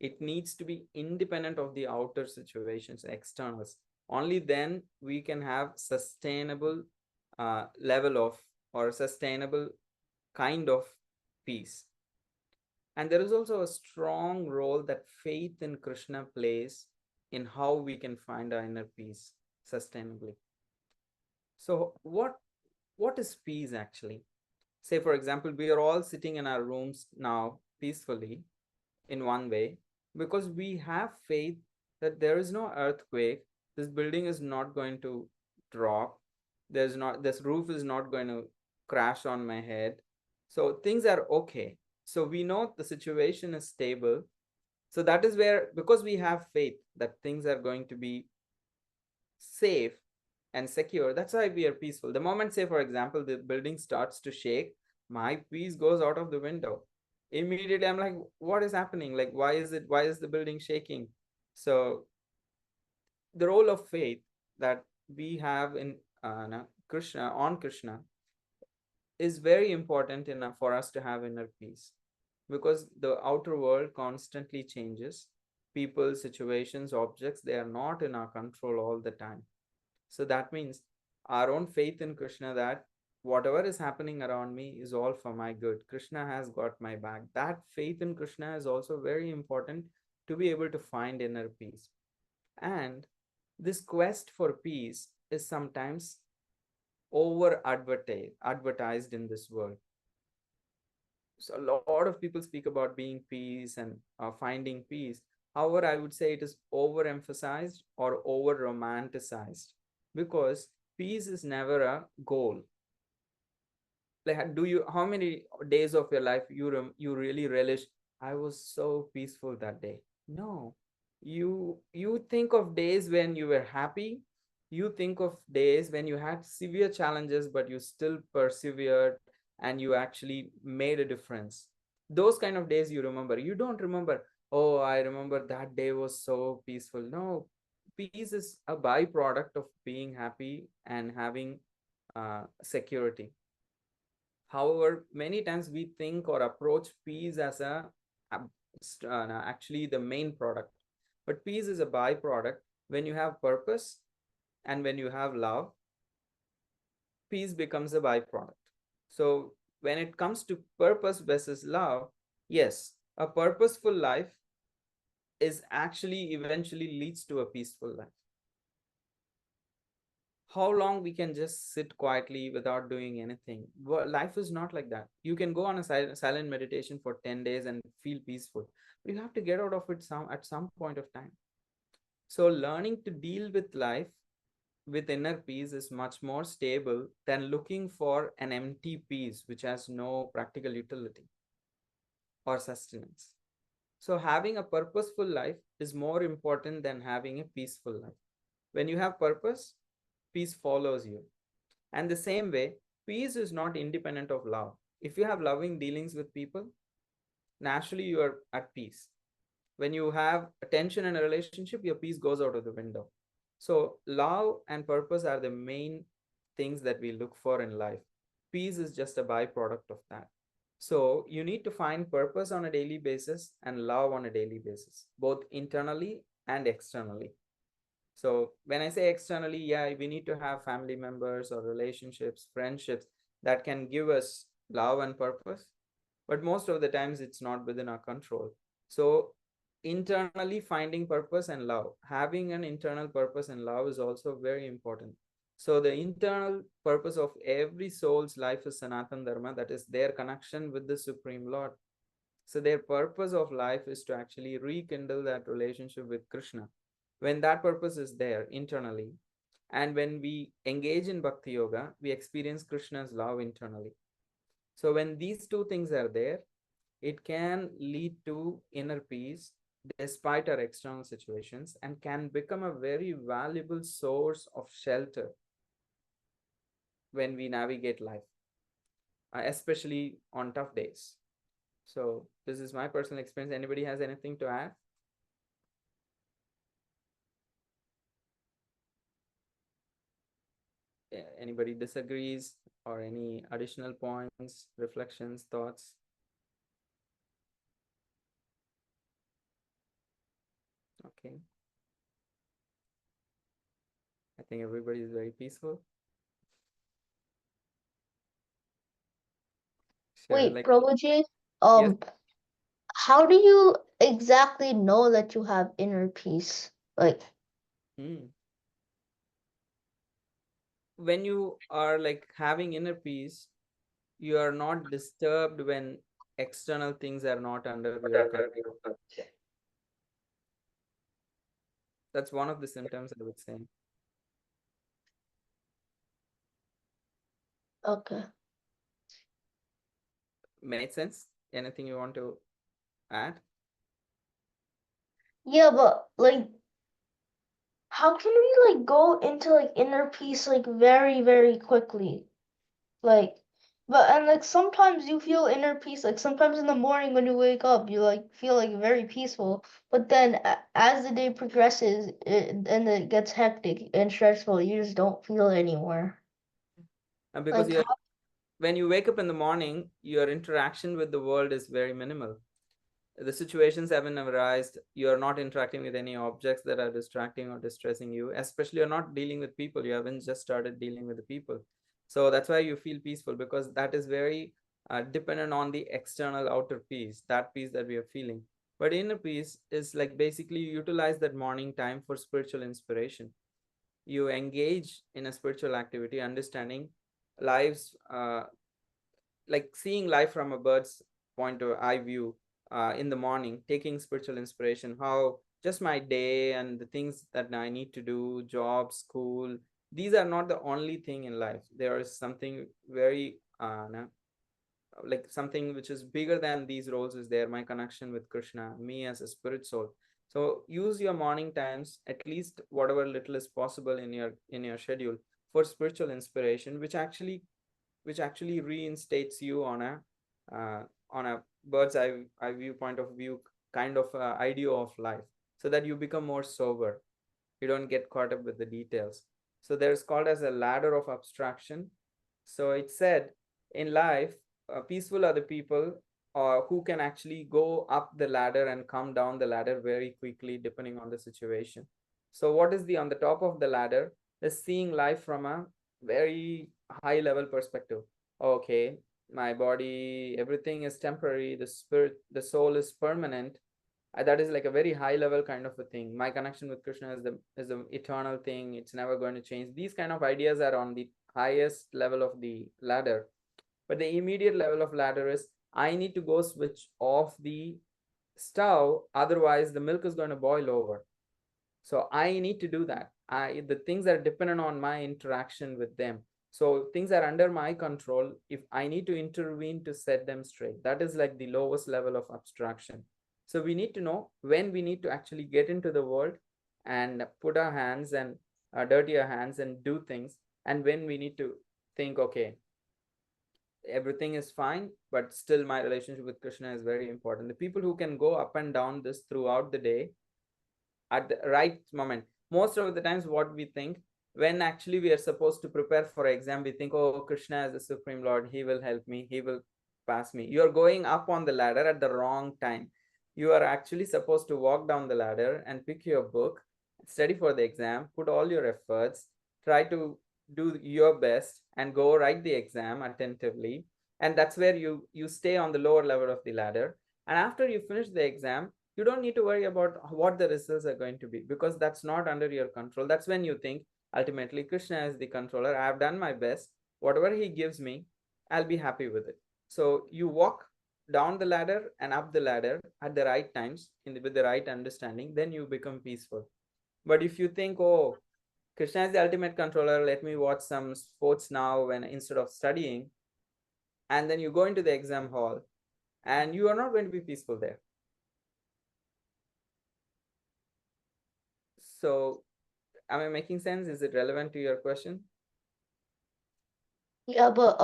It needs to be independent of the outer situations, externals. Only then we can have sustainable level of or sustainable kind of peace. And there is also a strong role that faith in Krishna plays in how we can find our inner peace sustainably. So what is peace actually? Say, for example, we are all sitting in our rooms now peacefully in one way because we have faith that there is no earthquake, this building is not going to drop, this roof is not going to crash on my head. So things are okay. So we know the situation is stable. So that is where, because we have faith that things are going to be safe and secure, that's why we are peaceful. The moment, say, for example, the building starts to shake, my peace goes out of the window. Immediately, I'm like, what is happening? Like, why is the building shaking? So the role of faith that we have in Krishna is very important enough for us to have inner peace, because the outer world constantly changes. People, situations, objects, they are not in our control all the time. So that means our own faith in Krishna, that whatever is happening around me is all for my good. Krishna has got my back. That faith in Krishna is also very important to be able to find inner peace. And this quest for peace is sometimes over advertised in this world. So a lot of people speak about being peace and finding peace. However, I would say it is overemphasized or over romanticized, because peace is never a goal. Like, how many days of your life you really relish, I was so peaceful that day? No, you think of days when you were happy. You think of days when you had severe challenges, but you still persevered and you actually made a difference. Those kind of days you remember. You don't remember, oh, I remember that day was so peaceful. No, peace is a byproduct of being happy and having security. However, many times we think or approach peace as actually the main product. But peace is a byproduct. When you have purpose and when you have love, peace becomes a byproduct. So when it comes to purpose versus love, yes, A purposeful life is actually eventually leads to a peaceful life. How long we can just sit quietly without doing anything? Well, life is not like that. You can go on a silent meditation for 10 days and feel peaceful. But you have to get out of it at some point of time. So learning to deal with life with inner peace is much more stable than looking for an empty peace which has no practical utility or sustenance. So having a purposeful life is more important than having a peaceful life. When you have purpose, peace follows you. And the same way, peace is not independent of love. If you have loving dealings with people, naturally you are at peace. When you have tension in a relationship, your peace goes out of the window. So love and purpose are the main things that we look for in life. Peace is just a byproduct of that. So you need to find purpose on a daily basis and love on a daily basis, both internally and externally. So when I say externally, yeah, we need to have family members or relationships, friendships that can give us love and purpose. But most of the times it's not within our control. So internally finding purpose and love, having an internal purpose and love is also very important. So the internal purpose of every soul's life is Sanatan Dharma, that is their connection with the Supreme Lord. So their purpose of life is to actually rekindle that relationship with Krishna. When that purpose is there internally, and when we engage in Bhakti Yoga, we experience Krishna's love internally. So when these two things are there, it can lead to inner peace despite our external situations and can become a very valuable source of shelter when we navigate life, especially on tough days. So this is my personal experience. Anybody has anything to add? Anybody disagrees or any additional points, reflections, thoughts? Okay. I think everybody is very peaceful. Sure, Wait, like, Prabhuji, yes. how do you exactly know that you have inner peace? Like, When you are like having inner peace, you are not disturbed when external things are not under your control. That's one of the symptoms, I would say. okay. Made sense? Anything you want to add? Yeah, but like, how can we like go into like inner peace like very, very quickly? Like, and like sometimes you feel inner peace, like sometimes in the morning when you wake up, you like feel like very peaceful. But then as the day progresses, and it gets hectic and stressful, you just don't feel it anymore. And because Like, when you wake up in the morning, your interaction with the world is very minimal. The situations haven't arisen. You're not interacting with any objects that are distracting or distressing you, especially you're not dealing with people. You haven't just started dealing with the people. So that's why you feel peaceful, because that is very dependent on the external outer peace, that peace that we are feeling. But inner peace is like basically you utilize that morning time for spiritual inspiration. You engage in a spiritual activity, understanding lives, like seeing life from a bird's point of eye view, in the morning, taking spiritual inspiration, how just my day and the things that I need to do, job, school, these are not the only thing in life. There is something very like something which is bigger than these roles is there, my connection with Krishna, me as a spirit soul. So use your morning times, at least whatever little is possible in your schedule, for spiritual inspiration, which actually reinstates you on a bird's eye view point of view kind of idea of life, so that you become more sober. You don't get caught up with the details. So there's called as a ladder of abstraction. So it said in life, peaceful are the people who can actually go up the ladder and come down the ladder very quickly depending on the situation. So what is the on the top of the ladder is seeing life from a very high level perspective. Okay, my body, everything is temporary, the spirit, the soul is permanent. That is like a very high level kind of a thing. My connection with Krishna is the eternal thing, it's never going to change. These kind of ideas are on the highest level of the ladder. But the immediate level of ladder is, I need to go switch off the stove, otherwise the milk is going to boil over. So I need to do that. The things are dependent on my interaction with them. So things are under my control. If I need to intervene to set them straight, that is like the lowest level of abstraction. So we need to know when we need to actually get into the world and put our hands and dirty our hands and do things, and when we need to think, okay, everything is fine, but still my relationship with Krishna is very important. The people who can go up and down this throughout the day at the right moment. Most of the times what we think, when actually we are supposed to prepare for exam, we think, oh, Krishna is the Supreme Lord, he will help me, he will pass me. You are going up on the ladder at the wrong time. You are actually supposed to walk down the ladder and pick your book, study for the exam, put all your efforts, try to do your best and go write the exam attentively. And that's where you stay on the lower level of the ladder. And after you finish the exam, you don't need to worry about what the results are going to be, because that's not under your control. That's when you think, ultimately Krishna is the controller, I have done my best, whatever he gives me, I'll be happy with it. So you walk down the ladder and up the ladder at the right times, with the right understanding, then you become peaceful. But if you think, oh, Krishna is the ultimate controller, let me watch some sports now when instead of studying, and then you go into the exam hall and you are not going to be peaceful there. So am I making sense? Is it relevant to your question? Yeah, but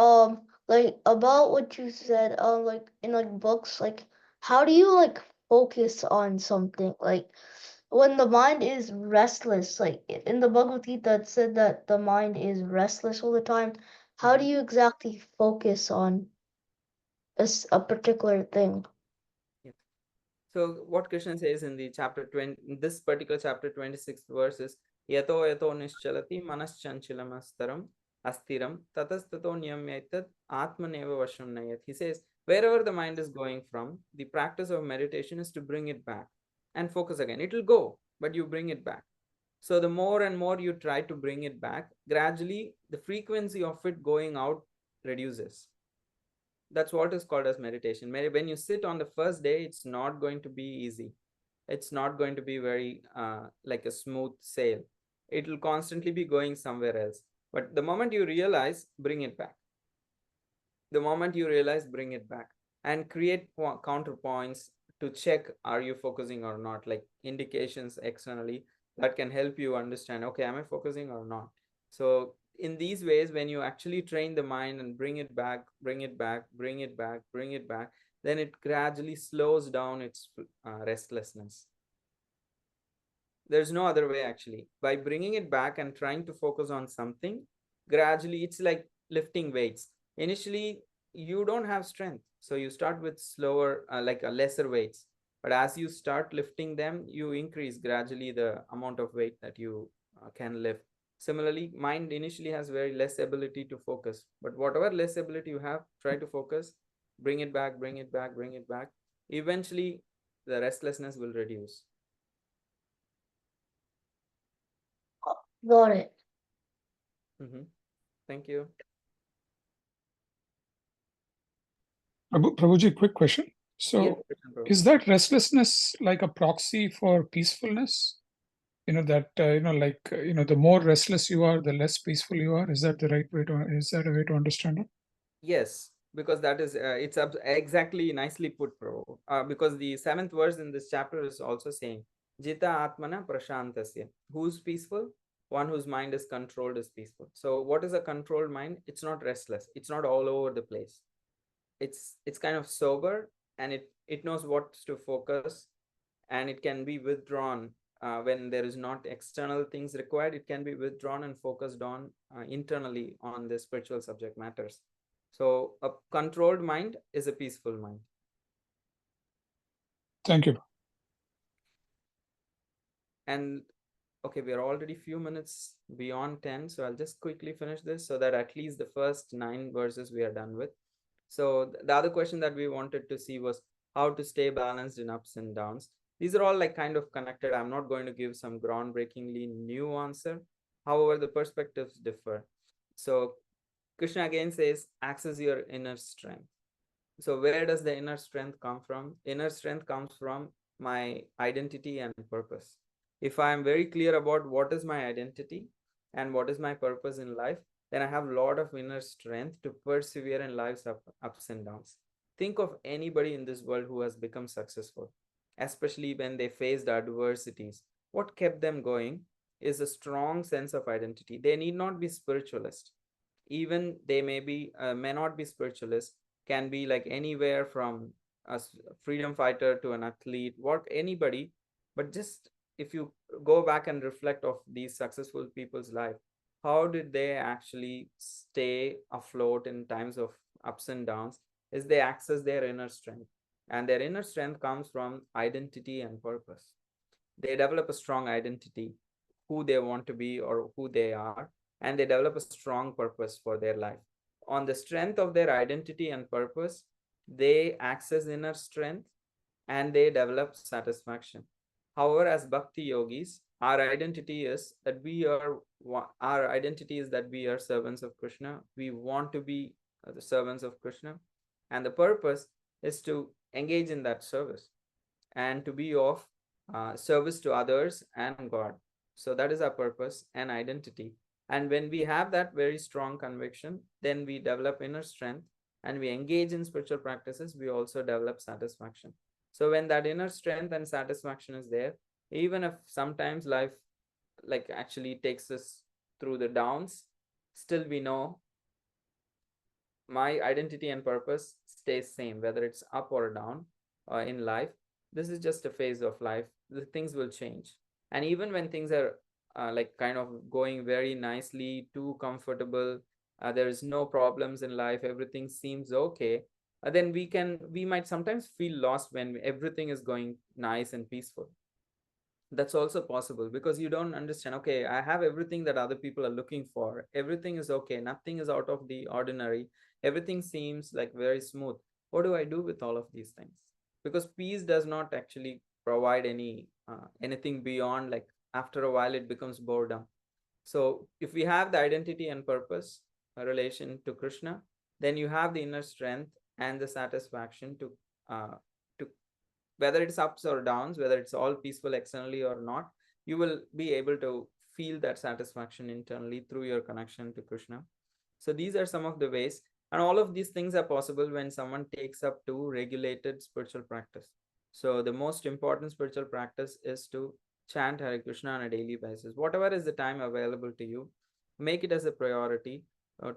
like about what you said, like in like books, like how do you like focus on something? Like when the mind is restless, like in the Bhagavad Gita, it said that the mind is restless all the time. How do you exactly focus on a particular thing? Yeah. So what Krishna says in the chapter 20, in this particular chapter 26th verse is, yato yato nischalati manaschanchilam astaram astiram tatastato niyamyaitat atmaneva vasham nayat. He says, wherever the mind is going from, the practice of meditation is to bring it back and focus again. It will go, but you bring it back. So the more and more you try to bring it back, gradually the frequency of it going out reduces. That's what is called as meditation. When you sit on the first day, it's not going to be easy. It's not going to be very like a smooth sail. It will constantly be going somewhere else. But the moment you realize, bring it back. The moment you realize, bring it back and create counterpoints to check, are you focusing or not, like indications externally that can help you understand, okay, am I focusing or not? So in these ways, when you actually train the mind and bring it back, bring it back, bring it back, bring it back, then it gradually slows down its restlessness. There's no other way actually. By bringing it back and trying to focus on something, gradually it's like lifting weights. Initially you don't have strength, so you start with slower like a lesser weights, but as you start lifting them, you increase gradually the amount of weight that you can lift. Similarly, mind initially has very less ability to focus, but whatever less ability you have, try to focus, bring it back, bring it back, bring it back. Eventually the restlessness will reduce. Got it. Thank you. Prabhuji, quick question. So Yes, Krishna Prabhu. is that restlessness like a proxy for peacefulness? You know, that, like, the more restless you are, the less peaceful you are. Is that the right way to, is that a way to understand it? Yes, because that is, it's exactly nicely put, Prabhu. Because the 7th verse in this chapter is also saying, Jita Atmana Prashantasya. Who's peaceful? One whose mind is controlled is peaceful. So what is a controlled mind? It's not restless. It's not all over the place. It's kind of sober, and it knows what to focus, and it can be withdrawn when there is not external things required. It can be withdrawn and focused on internally on the spiritual subject matters. So a controlled mind is a peaceful mind. Thank you. And okay, we are already few minutes beyond 10, so I'll just quickly finish this so that at least the first 9 verses we are done with. So the other question that we wanted to see was how to stay balanced in ups and downs. These are all like kind of connected. I'm not going to give some groundbreakingly new answer. However, the perspectives differ. So Krishna again says, access your inner strength. So where does the inner strength come from? Inner strength comes from my identity and purpose. If I am very clear about what is my identity and what is my purpose in life, then I have a lot of inner strength to persevere in life's ups and downs. Think of anybody in this world who has become successful, especially when they faced adversities. What kept them going is a strong sense of identity. They need not be spiritualist. Even they may not be spiritualist, can be like anywhere from a freedom fighter to an athlete, what anybody. But just if you go back and reflect of these successful people's life, how did they actually stay afloat in times of ups and downs, is they access their inner strength. And their inner strength comes from identity and purpose. They develop a strong identity, who they want to be or who they are, and they develop a strong purpose for their life. On the strength of their identity and purpose, they access inner strength and they develop satisfaction. However, as bhakti yogis, our identity is that we are servants of Krishna. We want to be the servants of Krishna, and the purpose is to engage in that service and to be of service to others and God. So that is our purpose and identity. And when we have that very strong conviction, then we develop inner strength and we engage in spiritual practices, we also develop satisfaction. So when that inner strength and satisfaction is there, even if sometimes life like actually takes us through the downs, still we know my identity and purpose stays same, whether it's up or down in life. This is just a phase of life. The things will change. And even when things are like kind of going very nicely, too comfortable, there is no problems in life, everything seems okay, then we might sometimes feel lost when everything is going nice and peaceful. That's also possible because you don't understand, okay, I have everything that other people are looking for, everything is okay, nothing is out of the ordinary, everything seems like very smooth. What do I do with all of these things? Because peace does not actually provide anything beyond, like after a while it becomes boredom. So if we have the identity and purpose, a relation to Krishna, then you have the inner strength and the satisfaction to whether it's ups or downs, whether it's all peaceful externally or not, you will be able to feel that satisfaction internally through your connection to Krishna. So these are some of the ways, and all of these things are possible when someone takes up to regulated spiritual practice. So the most important spiritual practice is to chant Hare Krishna on a daily basis. Whatever is the time available to you, make it as a priority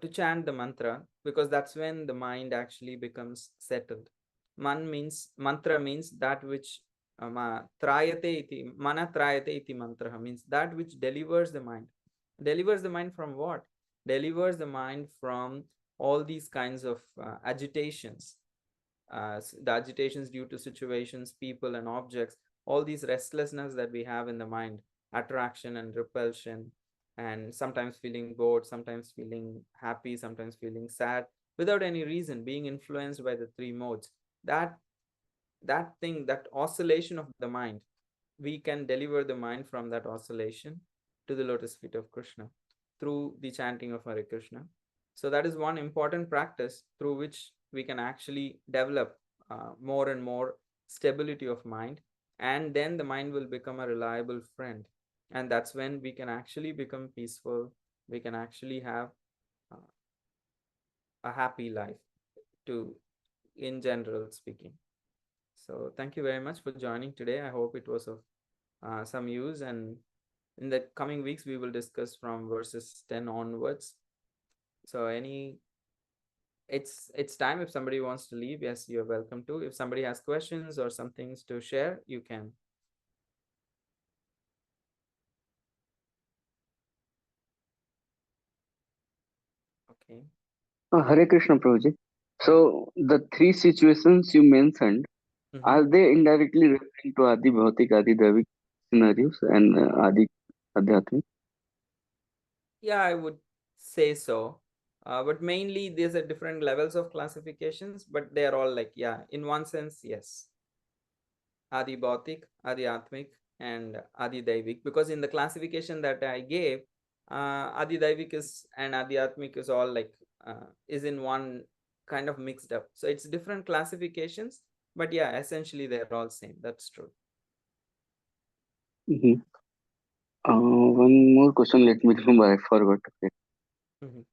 to chant the mantra, because that's when the mind actually becomes settled. Mantra means that which trayate iti, mana trayate iti mantra means that which delivers the mind. Delivers the mind from what? Delivers the mind from all these kinds of agitations. The agitations due to situations, people and objects, all these restlessness that we have in the mind, attraction and repulsion, and sometimes feeling bored, sometimes feeling happy, sometimes feeling sad, without any reason, being influenced by the three modes. That thing, that oscillation of the mind, we can deliver the mind from that oscillation to the lotus feet of Krishna through the chanting of Hare Krishna. So that is one important practice through which we can actually develop more and more stability of mind, and then the mind will become a reliable friend, and that's when we can actually become peaceful. We can actually have a happy life, to in general speaking. So thank you very much for joining today. I hope it was of some use, and in the coming weeks we will discuss from verses 10 onwards. So it's time. If somebody wants to leave, yes, you're welcome to. If somebody has questions or some things to share, you can. Okay. Hare Krishna, Prabhuji. So the three situations you mentioned, are they indirectly referring to Adi Bhautik, Adi Daivik scenarios and Adi Adhyatmik? Yeah, I would say so. But mainly there's a different levels of classifications, but they are all like, yeah, in one sense, yes. Adi Bhautik, Adi Atmik, and Adi Daivik. Because in the classification that I gave, Adi Daivik is and Adi Atmik is all like is in one kind of mixed up. So it's different classifications, but yeah, essentially they're all same. That's true. Mhm. One more question, let me remember, I forgot. Okay. Mhm.